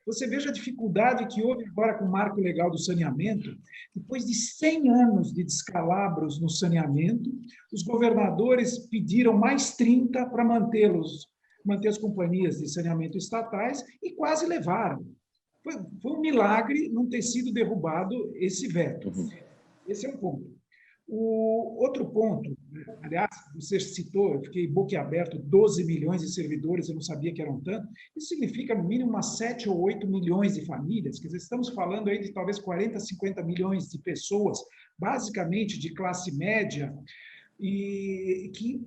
Você veja a dificuldade que houve agora com o marco legal do saneamento. Depois de 100 anos de descalabros no saneamento, os governadores pediram mais 30 para manter as companhias de saneamento estatais e quase levaram. Foi um milagre não ter sido derrubado esse veto. Esse é um ponto. O outro ponto, aliás, você citou, eu fiquei boquiaberto, 12 milhões de servidores, eu não sabia que eram tanto. Isso significa, no mínimo, umas 7 ou 8 milhões de famílias. Quer dizer, estamos falando aí de talvez 40, 50 milhões de pessoas, basicamente de classe média, e que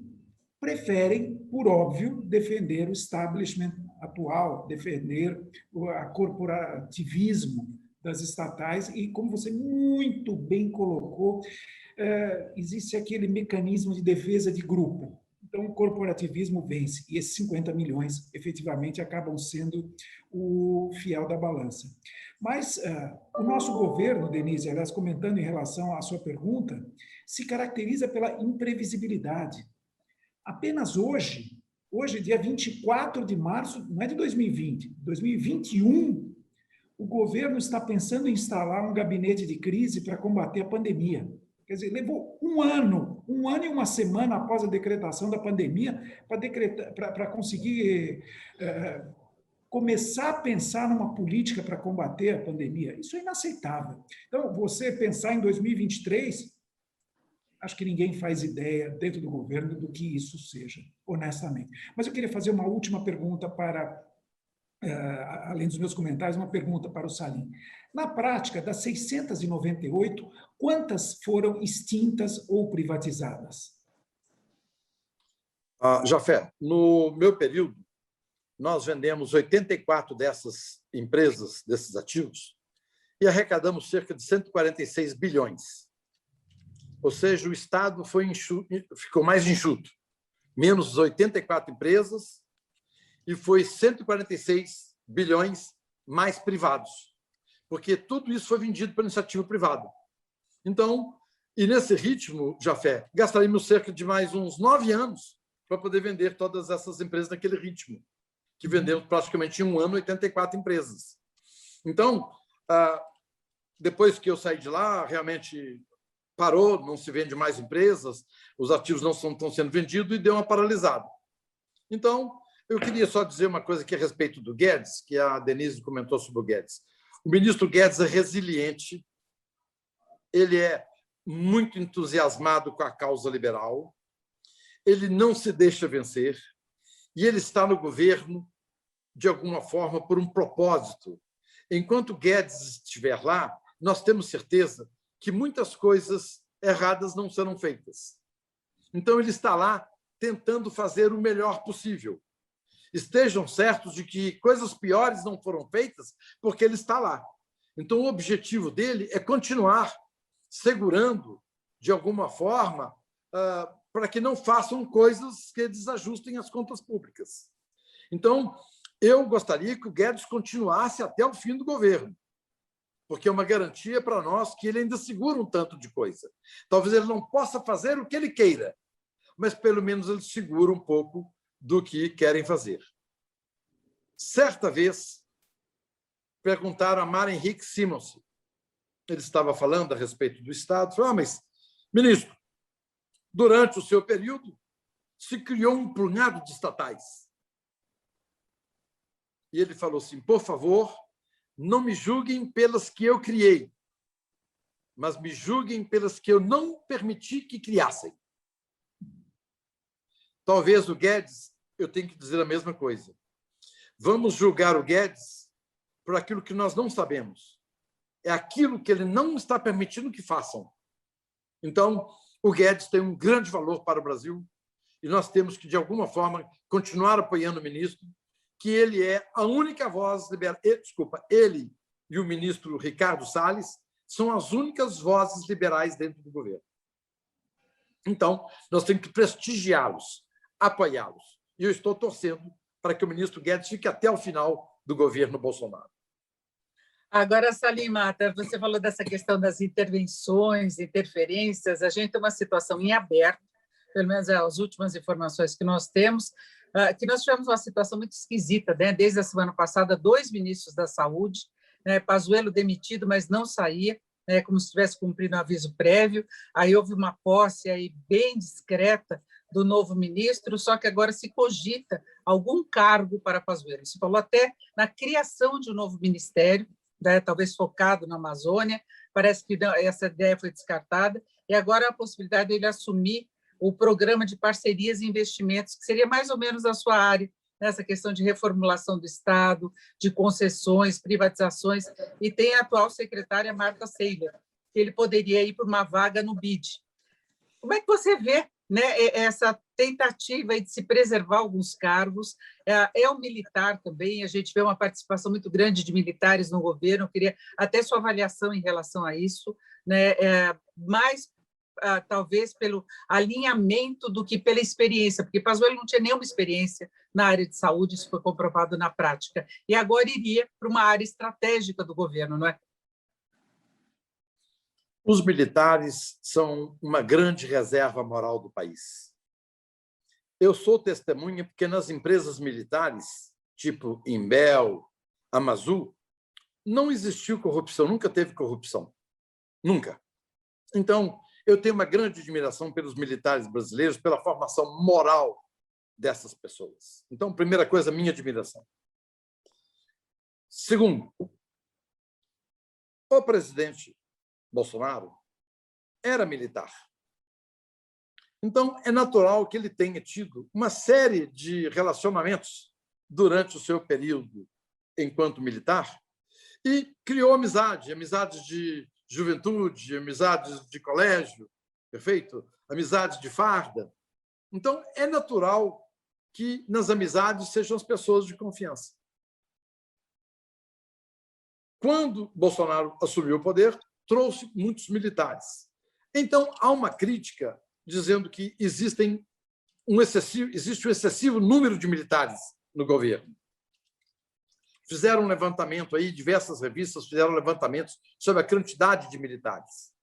preferem, por óbvio, defender o establishment atual, defender o corporativismo das estatais e, como você muito bem colocou, existe aquele mecanismo de defesa de grupo. Então, o corporativismo vence e esses 50 milhões, efetivamente, acabam sendo o fiel da balança. Mas o nosso governo, Denise, aliás, comentando em relação à sua pergunta, se caracteriza pela imprevisibilidade. Apenas hoje, dia 24 de março, não é de 2020, 2021, o governo está pensando em instalar um gabinete de crise para combater a pandemia. Quer dizer, levou um ano e uma semana após a decretação da pandemia para conseguir começar a pensar numa política para combater a pandemia. Isso é inaceitável. Então, você pensar em 2023... acho que ninguém faz ideia dentro do governo do que isso seja, honestamente. Mas eu queria fazer uma última pergunta além dos meus comentários, uma pergunta para o Salim. Na prática, das 698, quantas foram extintas ou privatizadas? Jafé, no meu período, nós vendemos 84 dessas empresas, desses ativos, e arrecadamos cerca de 146 bilhões. Ou seja, o Estado ficou mais enxuto, menos 84 empresas, e foi 146 bilhões mais privados, porque tudo isso foi vendido pela iniciativa privada. Então, e nesse ritmo, Jafé, gastaríamos cerca de mais uns 9 anos para poder vender todas essas empresas naquele ritmo, que vendemos praticamente em um ano 84 empresas. Então, depois que eu saí de lá, realmente parou, não se vende mais empresas, os ativos não estão sendo vendidos e deu uma paralisada. Então, eu queria só dizer uma coisa aqui a respeito do Guedes, que a Denise comentou sobre o Guedes. O ministro Guedes é resiliente, ele é muito entusiasmado com a causa liberal, ele não se deixa vencer e ele está no governo, de alguma forma, por um propósito. Enquanto Guedes estiver lá, nós temos certeza que muitas coisas erradas não serão feitas. Então, ele está lá tentando fazer o melhor possível. Estejam certos de que coisas piores não foram feitas porque ele está lá. Então, o objetivo dele é continuar segurando, de alguma forma, para que não façam coisas que desajustem as contas públicas. Então, eu gostaria que o Guedes continuasse até o fim do governo, porque é uma garantia para nós que ele ainda segura um tanto de coisa. Talvez ele não possa fazer o que ele queira, mas pelo menos ele segura um pouco do que querem fazer. Certa vez, perguntaram a Mara Henrique Simonsen, ele estava falando a respeito do Estado, falou, mas, ministro, durante o seu período, se criou um punhado de estatais. E ele falou assim, por favor, não me julguem pelas que eu criei, mas me julguem pelas que eu não permiti que criassem. Talvez o Guedes, eu tenho que dizer a mesma coisa. Vamos julgar o Guedes por aquilo que nós não sabemos. É aquilo que ele não está permitindo que façam. Então, o Guedes tem um grande valor para o Brasil e nós temos que, de alguma forma, continuar apoiando o ministro, que ele é a única voz liberal. Desculpa, ele e o ministro Ricardo Salles são as únicas vozes liberais dentro do governo. Então, nós temos que prestigiá-los, apoiá-los. E eu estou torcendo para que o ministro Guedes fique até o final do governo Bolsonaro. Agora, Salim Matta, você falou dessa questão das intervenções, interferências. A gente tem uma situação em aberto, pelo menos as últimas informações que nós temos, que nós tivemos uma situação muito esquisita, né? Desde a semana passada, 2 ministros da Saúde, né? Pazuello demitido, mas não saía, né? Como se estivesse cumprindo um aviso prévio. Aí houve uma posse aí bem discreta do novo ministro, só que agora se cogita algum cargo para Pazuello. Se falou até na criação de um novo ministério, né, talvez focado na Amazônia, parece que essa ideia foi descartada, e agora a possibilidade de ele assumir o programa de parcerias e investimentos, que seria mais ou menos a sua área, nessa questão de reformulação do Estado, de concessões, privatizações, e tem a atual secretária Marta Seiler, que ele poderia ir para uma vaga no BID. Como é que você vê, né, essa tentativa de se preservar alguns cargos? É um militar também, a gente vê uma participação muito grande de militares no governo, eu queria até sua avaliação em relação a isso, né, mais talvez pelo alinhamento do que pela experiência, porque Pazuello não tinha nenhuma experiência na área de saúde, isso foi comprovado na prática, e agora iria para uma área estratégica do governo, não é? Os militares são uma grande reserva moral do país. Eu sou testemunha porque nas empresas militares, tipo Imbel, Amazu, não existiu corrupção, nunca teve corrupção. Nunca. Então, eu tenho uma grande admiração pelos militares brasileiros, pela formação moral dessas pessoas. Então, primeira coisa, minha admiração. Segundo, o presidente Bolsonaro era militar. Então, é natural que ele tenha tido uma série de relacionamentos durante o seu período enquanto militar e criou amizades de juventude, amizades de colégio, perfeito? Amizades de farda. Então, é natural que nas amizades sejam as pessoas de confiança. quando Bolsonaro assumiu o poder, trouxe muitos militares. Então, há uma crítica dizendo que existe um excessivo número de militares no governo. Fizeram um levantamento aí, diversas revistas fizeram levantamentos sobre a quantidade de militares.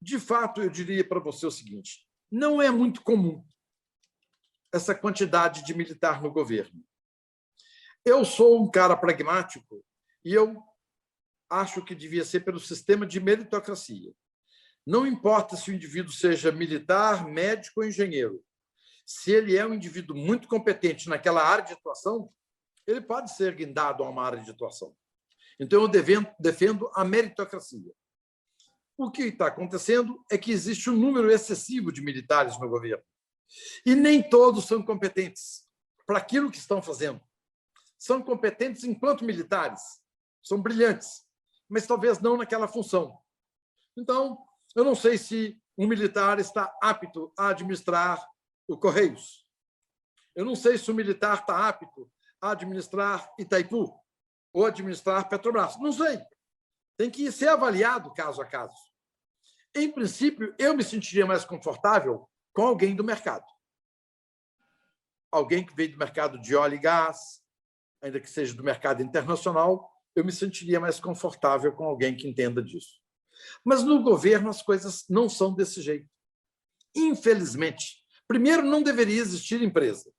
De fato, eu diria para você o seguinte: não é muito comum essa quantidade de militar no governo. Eu sou um cara pragmático e eu acho que devia ser pelo sistema de meritocracia. Não importa se o indivíduo seja militar, médico ou engenheiro. Se ele é um indivíduo muito competente naquela área de atuação, ele pode ser guindado a uma área de atuação. Então, eu defendo a meritocracia. O que está acontecendo é que existe um número excessivo de militares no governo. E nem todos são competentes para aquilo que estão fazendo. São competentes enquanto militares, são brilhantes, mas talvez não naquela função. Então, eu não sei se um militar está apto a administrar o Correios. Eu não sei se o militar está apto a administrar Itaipu ou administrar Petrobras. Não sei. Tem que ser avaliado caso a caso. Em princípio, eu me sentiria mais confortável com alguém do mercado. Alguém que veio do mercado de óleo e gás, ainda que seja do mercado internacional, eu me sentiria mais confortável com alguém que entenda disso. Mas no governo as coisas não são desse jeito. Infelizmente. Primeiro, não deveria existir empresa.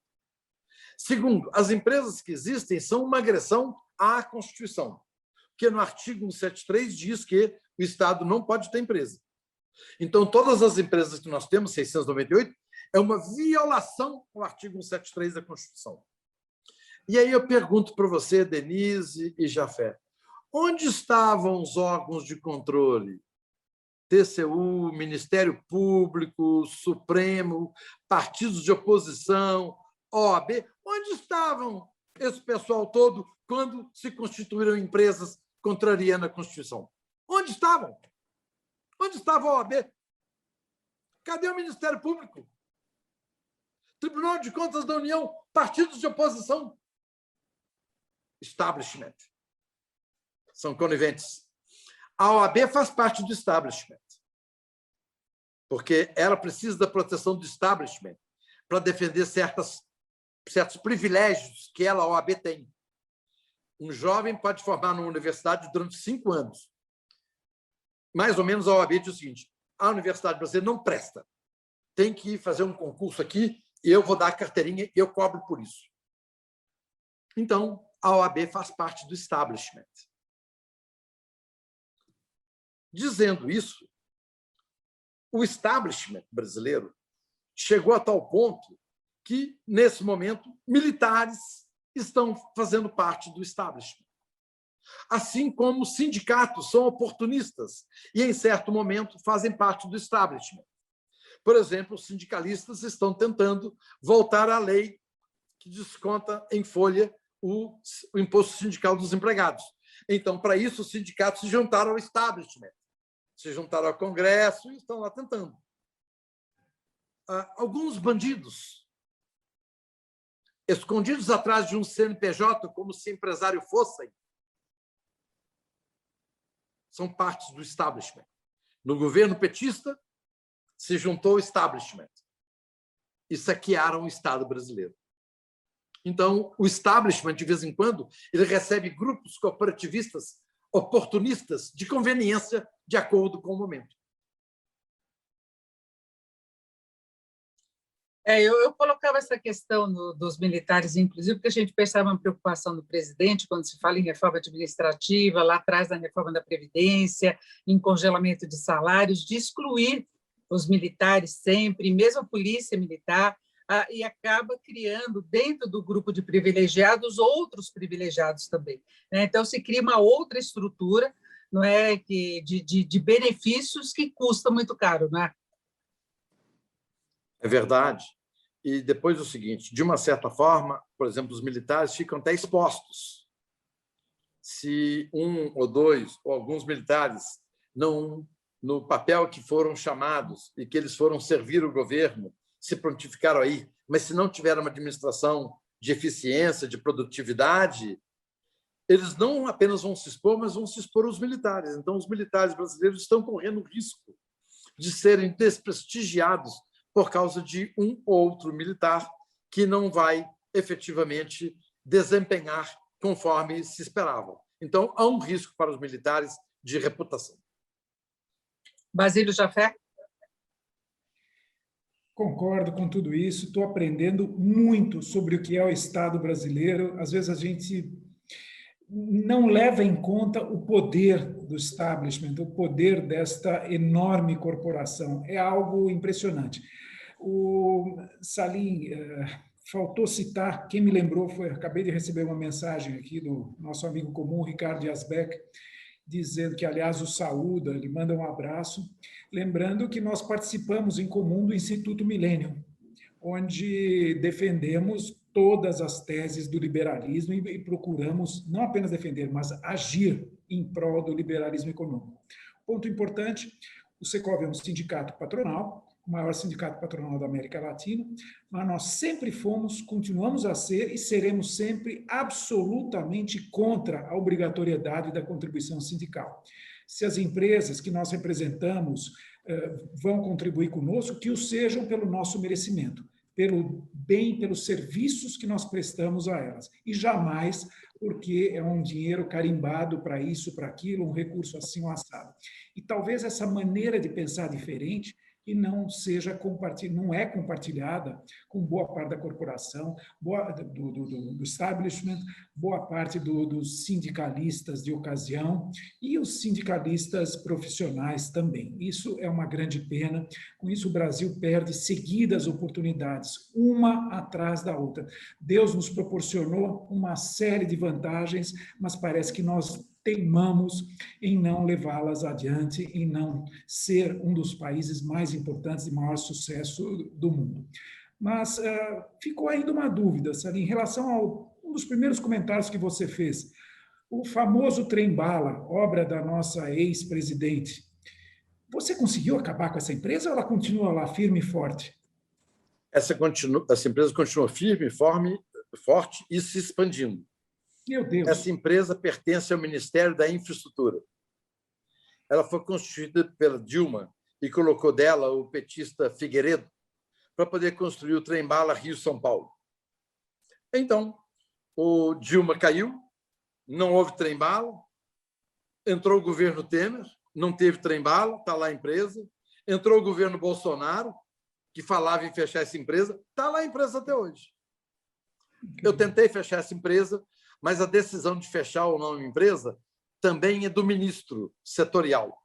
Segundo, as empresas que existem são uma agressão à Constituição, porque no artigo 173 diz que o Estado não pode ter empresa. Então, todas as empresas que nós temos, 698, é uma violação ao artigo 173 da Constituição. E aí eu pergunto para você, Denise e Jafé, onde estavam os órgãos de controle? TCU, Ministério Público, Supremo, partidos de oposição, OAB, onde estavam esse pessoal todo quando se constituíram empresas contrariando a Constituição? Onde estavam? Onde estava a OAB? Cadê o Ministério Público? Tribunal de Contas da União, partidos de oposição? Establishment. São coniventes. A OAB faz parte do establishment, porque ela precisa da proteção do establishment para defender certos privilégios que ela, a OAB, tem. Um jovem pode formar numa universidade durante 5 anos. Mais ou menos a OAB diz o seguinte: a Universidade Brasileira não presta. Tem que ir fazer um concurso aqui e eu vou dar a carteirinha e eu cobro por isso. Então, a OAB faz parte do establishment. Dizendo isso, o establishment brasileiro chegou a tal ponto que, nesse momento, militares estão fazendo parte do establishment. Assim como sindicatos são oportunistas e, em certo momento, fazem parte do establishment. Por exemplo, os sindicalistas estão tentando voltar à lei que desconta em folha o imposto sindical dos empregados. Então, para isso, os sindicatos se juntaram ao establishment, se juntaram ao Congresso e estão lá tentando. Alguns bandidos, escondidos atrás de um CNPJ, como se empresário fossem, são partes do establishment. No governo petista, se juntou o establishment e saquearam o Estado brasileiro. Então, o establishment, de vez em quando, ele recebe grupos cooperativistas oportunistas de conveniência de acordo com o momento. Eu colocava essa questão dos militares, inclusive, porque a gente percebe uma preocupação do presidente quando se fala em reforma administrativa, lá atrás da reforma da Previdência, em congelamento de salários, de excluir os militares sempre, mesmo a polícia militar, e acaba criando, dentro do grupo de privilegiados, outros privilegiados também. Então, se cria uma outra estrutura, não é, de benefícios que custa muito caro, não é? É verdade. E depois o seguinte, de uma certa forma, por exemplo, os militares ficam até expostos. Se um ou dois ou alguns militares não, no papel que foram chamados e que eles foram servir o governo, se prontificaram aí, mas se não tiver uma administração de eficiência, de produtividade, eles não apenas vão se expor, mas vão se expor aos militares. Então, os militares brasileiros estão correndo risco de serem desprestigiados por causa de um ou outro militar que não vai efetivamente desempenhar conforme se esperava. Então, há um risco para os militares de reputação. Basílio Jafé? Concordo com tudo isso, estou aprendendo muito sobre o que é o Estado brasileiro. Às vezes a gente não leva em conta o poder do establishment, o poder desta enorme corporação. É algo impressionante. O Salim, faltou citar, quem me lembrou foi, acabei de receber uma mensagem aqui do nosso amigo comum, Ricardo Yazbek, dizendo que, aliás, o saúda, ele manda um abraço, lembrando que nós participamos em comum do Instituto Millennium, onde defendemos todas as teses do liberalismo e procuramos não apenas defender, mas agir em prol do liberalismo econômico. Ponto importante, o Secov é um sindicato patronal, o maior sindicato patronal da América Latina, mas nós sempre fomos, continuamos a ser e seremos sempre absolutamente contra a obrigatoriedade da contribuição sindical. Se as empresas que nós representamos vão contribuir conosco, que o sejam pelo nosso merecimento, pelo bem, pelos serviços que nós prestamos a elas, e jamais porque é um dinheiro carimbado para isso, para aquilo, um recurso assim, um assado. E talvez essa maneira de pensar diferente e não seja não é compartilhada com boa parte da corporação, do establishment, boa parte dos sindicalistas de ocasião e os sindicalistas profissionais também. Isso é uma grande pena. Com isso, o Brasil perde seguidas oportunidades, uma atrás da outra. Deus nos proporcionou uma série de vantagens, mas parece que nós teimamos em não levá-las adiante, em não ser um dos países mais importantes e maior sucesso do mundo. Mas ficou ainda uma dúvida, Salim, em relação ao um dos primeiros comentários que você fez, o famoso trem-bala, obra da nossa ex-presidente. Você conseguiu acabar com essa empresa ou ela continua lá firme e forte? Essa empresa continua firme, forte e se expandindo. Meu Deus. Essa empresa pertence ao Ministério da Infraestrutura. Ela foi constituída pela Dilma e colocou dela o petista Figueiredo para poder construir o trem-bala Rio-São Paulo. Então, o Dilma caiu, não houve trem-bala, entrou o governo Temer, não teve trem-bala, está lá a empresa, entrou o governo Bolsonaro, que falava em fechar essa empresa, está lá a empresa até hoje. Eu tentei fechar essa empresa, mas a decisão de fechar ou não a empresa também é do ministro setorial.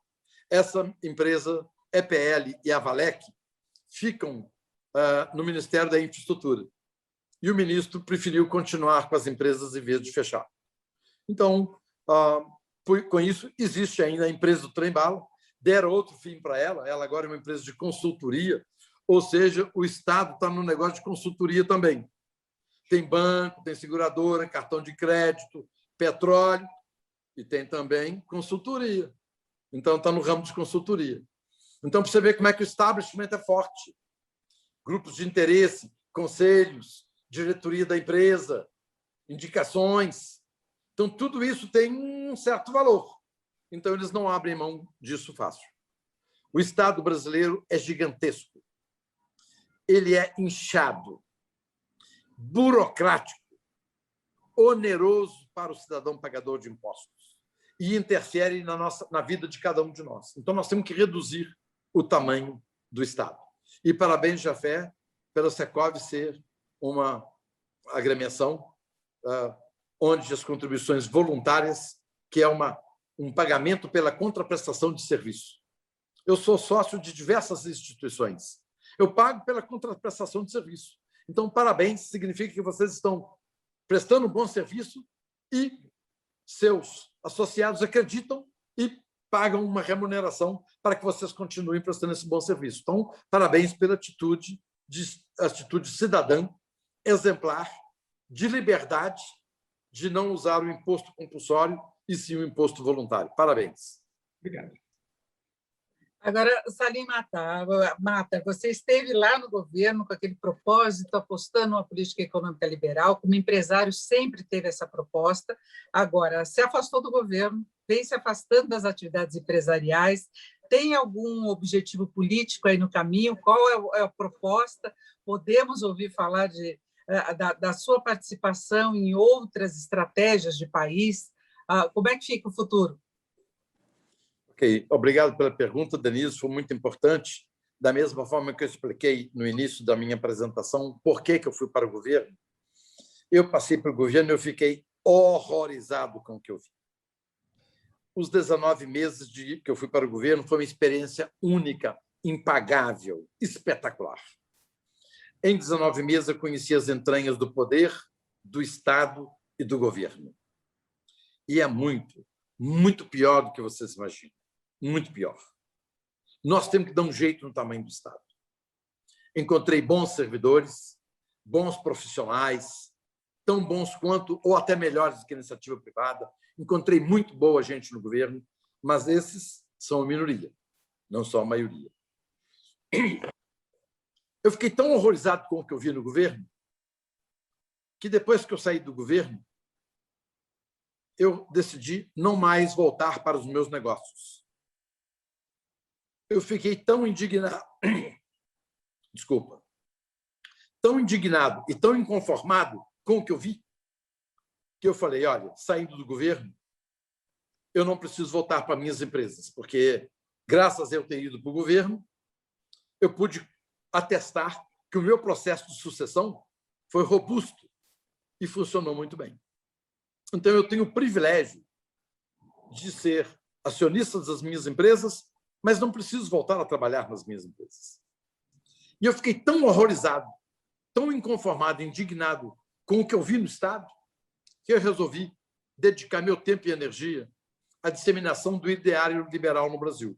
Essa empresa, EPL e a Valec, ficam no Ministério da Infraestrutura. E o ministro preferiu continuar com as empresas em vez de fechar. Então, com isso, existe ainda a empresa do trem-bala, deram outro fim para ela, ela agora é uma empresa de consultoria, ou seja, o Estado está no negócio de consultoria também. Tem banco, tem seguradora, cartão de crédito, petróleo e tem também consultoria. Então, está no ramo de consultoria. Então, para você ver como é que o establishment é forte. Grupos de interesse, conselhos, diretoria da empresa, indicações. Então, tudo isso tem um certo valor. Então, eles não abrem mão disso fácil. O Estado brasileiro é gigantesco. Ele é inchado, burocrático, oneroso para o cidadão pagador de impostos e interfere na vida de cada um de nós. Então, nós temos que reduzir o tamanho do Estado. E parabéns, Jafé, pela Secov ser uma agremiação onde as contribuições voluntárias, que é um pagamento pela contraprestação de serviço. Eu sou sócio de diversas instituições. Eu pago pela contraprestação de serviço. Então, parabéns, significa que vocês estão prestando um bom serviço e seus associados acreditam e pagam uma remuneração para que vocês continuem prestando esse bom serviço. Então, parabéns pela atitude cidadã, exemplar, de liberdade, de não usar o imposto compulsório e sim o imposto voluntário. Parabéns. Obrigado. Agora, Salim Mata, você esteve lá no governo com aquele propósito, apostando numa política econômica liberal, como empresário sempre teve essa proposta, agora se afastou do governo, vem se afastando das atividades empresariais, tem algum objetivo político aí no caminho? Qual é a proposta? Podemos ouvir falar da sua participação em outras estratégias de país? Como é que fica o futuro? Ok, obrigado pela pergunta, Denise, foi muito importante. Da mesma forma que eu expliquei no início da minha apresentação por que eu fui para o governo, eu passei para o governo e eu fiquei horrorizado com o que eu vi. Os 19 meses que eu fui para o governo foi uma experiência única, impagável, espetacular. Em 19 meses eu conheci as entranhas do poder, do Estado e do governo. E é muito, muito pior do que vocês imaginam. Muito pior. Nós temos que dar um jeito no tamanho do Estado. Encontrei bons servidores, bons profissionais, tão bons quanto, ou até melhores do que a iniciativa privada. Encontrei muito boa gente no governo, mas esses são a minoria, não são a maioria. Eu fiquei tão horrorizado com o que eu vi no governo que, depois que eu saí do governo, eu decidi não mais voltar para os meus negócios. Eu fiquei tão indignado, tão indignado e tão inconformado com o que eu vi, que eu falei, olha, saindo do governo, eu não preciso voltar para minhas empresas, porque, graças a eu ter ido para o governo, eu pude atestar que o meu processo de sucessão foi robusto e funcionou muito bem. Então, eu tenho o privilégio de ser acionista das minhas empresas, mas não preciso voltar a trabalhar nas minhas empresas. E eu fiquei tão horrorizado, tão inconformado, indignado com o que eu vi no Estado, que eu resolvi dedicar meu tempo e energia à disseminação do ideário liberal no Brasil.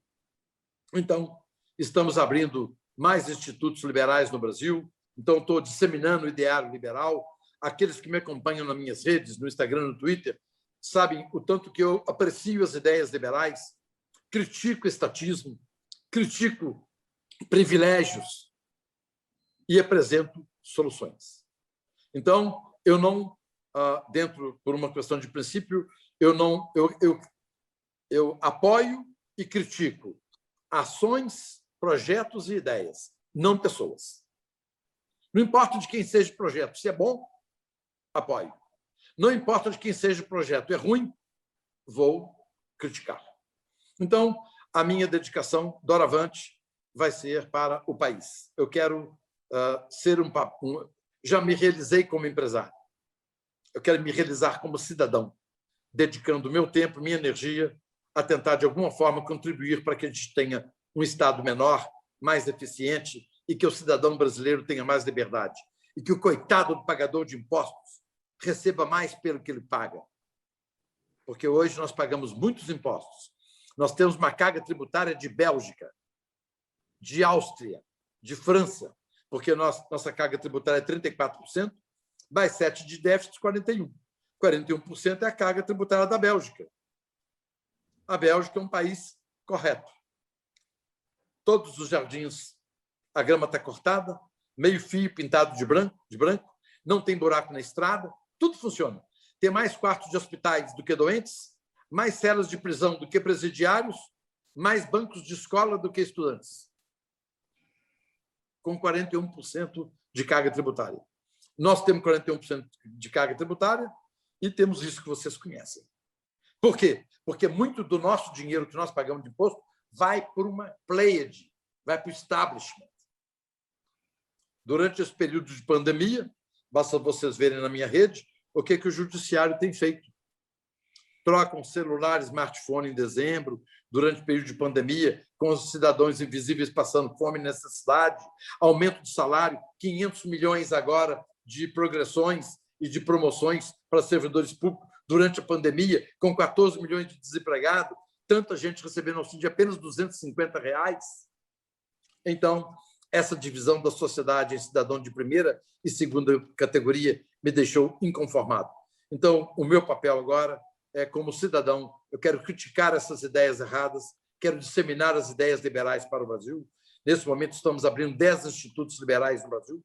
Então, estamos abrindo mais institutos liberais no Brasil, então estou disseminando o ideário liberal. Aqueles que me acompanham nas minhas redes, no Instagram, no Twitter, sabem o tanto que eu aprecio as ideias liberais, critico o estatismo, critico privilégios e apresento soluções. Então, eu não, por uma questão de princípio, eu apoio e critico ações, projetos e ideias, não pessoas. Não importa de quem seja o projeto, se é bom, apoio. Não importa de quem seja o projeto, é ruim, vou criticar. Então, a minha dedicação, doravante, vai ser para o país. Eu quero ser já me realizei como empresário. Eu quero me realizar como cidadão, dedicando meu tempo, minha energia a tentar, de alguma forma, contribuir para que a gente tenha um Estado menor, mais eficiente e que o cidadão brasileiro tenha mais liberdade. E que o coitado do pagador de impostos receba mais pelo que ele paga. Porque hoje nós pagamos muitos impostos. Nós temos uma carga tributária de Bélgica, de Áustria, de França, porque nossa carga tributária é 34%, mais 7% de déficit, 41%. 41% é a carga tributária da Bélgica. A Bélgica é um país correto. Todos os jardins, a grama está cortada, meio fio pintado de branco, não tem buraco na estrada, tudo funciona. Tem mais quartos de hospitais do que doentes, mais celas de prisão do que presidiários, mais bancos de escola do que estudantes, com 41% de carga tributária. Nós temos 41% de carga tributária e temos isso que vocês conhecem. Por quê? Porque muito do nosso dinheiro que nós pagamos de imposto vai para uma pleiade, vai para o establishment. Durante esse período de pandemia, basta vocês verem na minha rede o que o judiciário tem feito. Trocam celular, smartphone em dezembro, durante o período de pandemia, com os cidadãos invisíveis passando fome e necessidade, aumento de salário, 500 milhões agora de progressões e de promoções para servidores públicos durante a pandemia, com 14 milhões de desempregados, tanta gente recebendo auxílio de apenas R$250. Então, essa divisão da sociedade em cidadão de primeira e segunda categoria me deixou inconformado. Então, o meu papel agora é, como cidadão, eu quero criticar essas ideias erradas quero disseminar as ideias liberais para o Brasil. Nesse momento, estamos abrindo 10 institutos liberais no Brasil.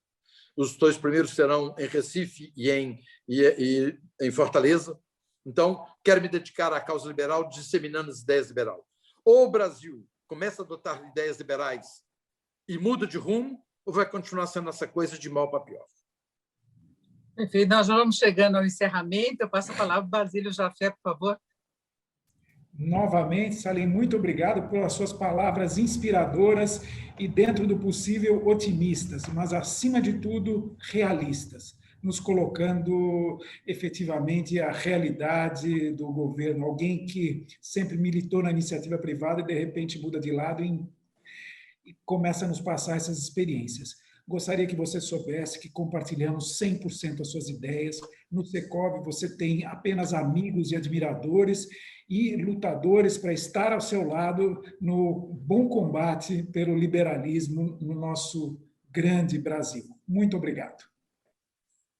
Os 2 primeiros serão em Recife e em Fortaleza. Então, quero me dedicar à causa liberal, disseminando as ideias liberais. Ou o Brasil começa a adotar ideias liberais e muda de rumo, ou vai continuar sendo essa coisa de mal para pior? Perfeito. Nós já vamos chegando ao encerramento. Eu passo a palavra para o Basílio Jafé, por favor. Novamente, Salim, muito obrigado pelas suas palavras inspiradoras e, dentro do possível, otimistas, mas, acima de tudo, realistas, nos colocando efetivamente a realidade do governo. Alguém que sempre militou na iniciativa privada e, de repente, muda de lado e começa a nos passar essas experiências. Gostaria que você soubesse que compartilhamos 100% as suas ideias. No Secovi, você tem apenas amigos e admiradores e lutadores para estar ao seu lado no bom combate pelo liberalismo no nosso grande Brasil. Muito obrigado.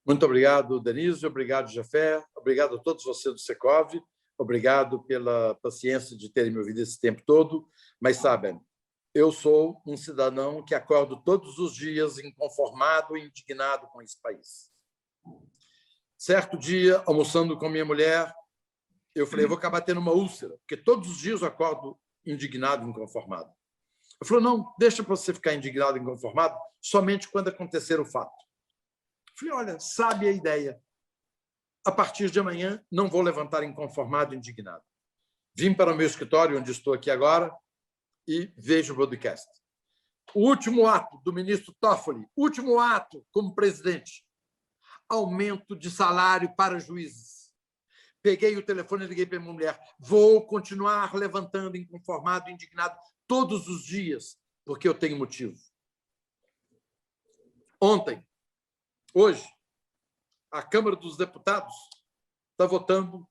Muito obrigado, Denise. Obrigado, Jafé. Obrigado a todos vocês do Secovi. Obrigado pela paciência de terem me ouvido esse tempo todo. Mas, sabem, eu sou um cidadão que acordo todos os dias inconformado e indignado com esse país. Certo dia, almoçando com minha mulher, eu falei, eu vou acabar tendo uma úlcera, porque todos os dias eu acordo indignado e inconformado. Eu falei, não, deixa você ficar indignado e inconformado somente quando acontecer o fato. Eu falei, olha, sabe a ideia. A partir de amanhã, não vou levantar inconformado e indignado. Vim para o meu escritório, onde estou aqui agora, e vejo o podcast. O último ato do ministro Toffoli, último ato como presidente, aumento de salário para juízes. Peguei o telefone e liguei para minha mulher. Vou continuar levantando inconformado, indignado todos os dias, porque eu tenho motivo. Hoje, a Câmara dos Deputados está votando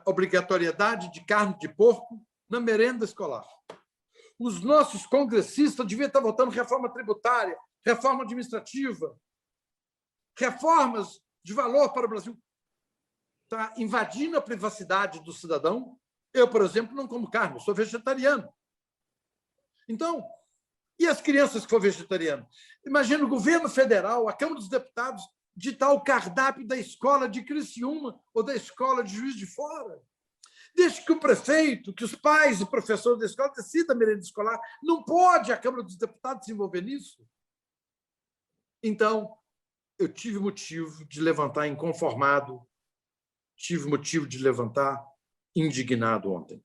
obrigatoriedade de carne de porco na merenda escolar. Os nossos congressistas deviam estar votando reforma tributária, reforma administrativa, reformas de valor para o Brasil. Está invadindo a privacidade do cidadão. Eu, por exemplo, não como carne, eu sou vegetariano. Então, e as crianças que for vegetariano? Imagina o governo federal, a Câmara dos Deputados, ditar o cardápio da escola de Criciúma ou da escola de Juiz de Fora. Deixe que o prefeito, que os pais e professores da escola decidam a merenda escolar. Não pode a Câmara dos Deputados se envolver nisso. Então, eu tive motivo de levantar inconformado, tive motivo de levantar indignado ontem.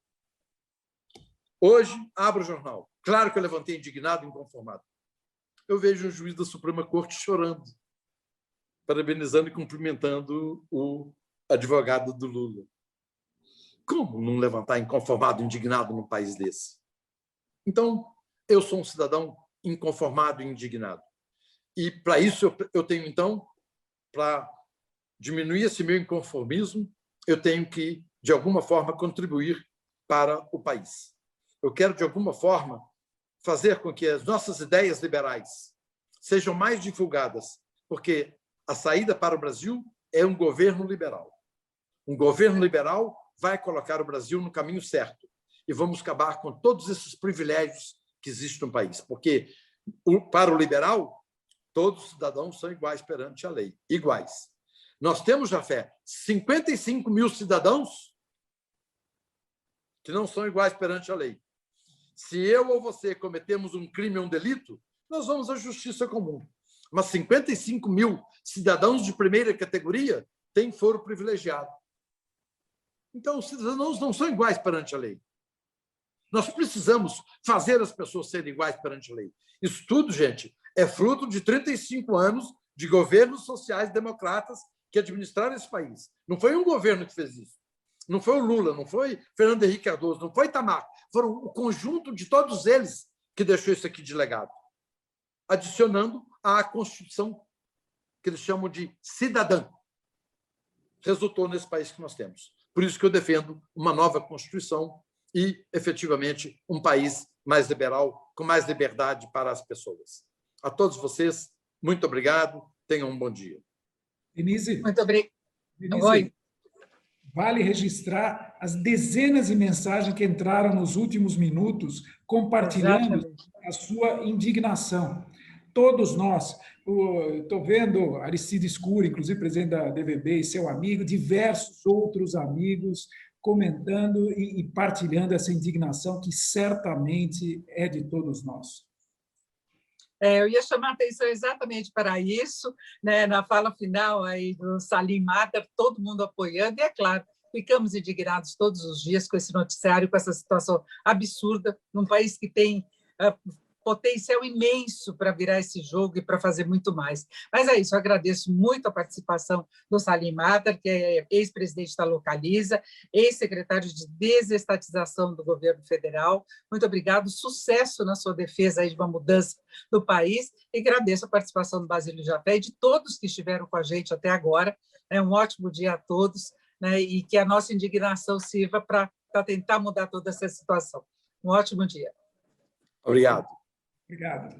Hoje, abro o jornal. Claro que eu levantei indignado e inconformado. Eu vejo um juiz da Suprema Corte chorando, parabenizando e cumprimentando o advogado do Lula. Como não levantar inconformado, indignado num país desse? Então, eu sou um cidadão inconformado e indignado. E, para isso, eu tenho, então, para diminuir esse meu inconformismo, eu tenho que, de alguma forma, contribuir para o país. Eu quero, de alguma forma, fazer com que as nossas ideias liberais sejam mais divulgadas, porque a saída para o Brasil é um governo liberal. Um governo liberal vai colocar o Brasil no caminho certo e vamos acabar com todos esses privilégios que existem no país, porque, para o liberal, todos os cidadãos são iguais perante a lei, iguais. Nós temos, Jafé, 55 mil cidadãos que não são iguais perante a lei. Se eu ou você cometemos um crime ou um delito, nós vamos à justiça comum. Mas 55 mil cidadãos de primeira categoria têm foro privilegiado. Então, os cidadãos não são iguais perante a lei. Nós precisamos fazer as pessoas serem iguais perante a lei. Isso tudo, gente, é fruto de 35 anos de governos sociais democratas que administraram esse país. Não foi um governo que fez isso. Não foi o Lula, não foi Fernando Henrique Cardoso, não foi Itamar. Foram o conjunto de todos eles que deixou isso aqui de legado. Adicionando à Constituição, que eles chamam de cidadã. Resultou nesse país que nós temos. Por isso que eu defendo uma nova Constituição e, efetivamente, um país mais liberal, com mais liberdade para as pessoas. A todos vocês, muito obrigado. Tenham um bom dia. Denise. Muito obrigado. Denise, Vale registrar as dezenas de mensagens que entraram nos últimos minutos, compartilhando Exatamente. a sua indignação. Todos nós, estou vendo Aristides Cury, inclusive presidente da DVB, e seu amigo, diversos outros amigos comentando e partilhando essa indignação que certamente é de todos nós. Eu ia chamar a atenção exatamente para isso, né? Na fala final aí do Salim Matar, todo mundo apoiando, e é claro, ficamos indignados todos os dias com esse noticiário, com essa situação absurda, num país que tem potencial imenso para virar esse jogo e para fazer muito mais. Mas é isso, eu agradeço muito a participação do Salim Matar, que é ex-presidente da Localiza, ex-secretário de desestatização do governo federal. Muito obrigado, sucesso na sua defesa aí de uma mudança do país, e agradeço a participação do Basílio Jafé e de todos que estiveram com a gente até agora. Um ótimo dia a todos, né? E que a nossa indignação sirva para tentar mudar toda essa situação. Um ótimo dia. Obrigado. Obrigado.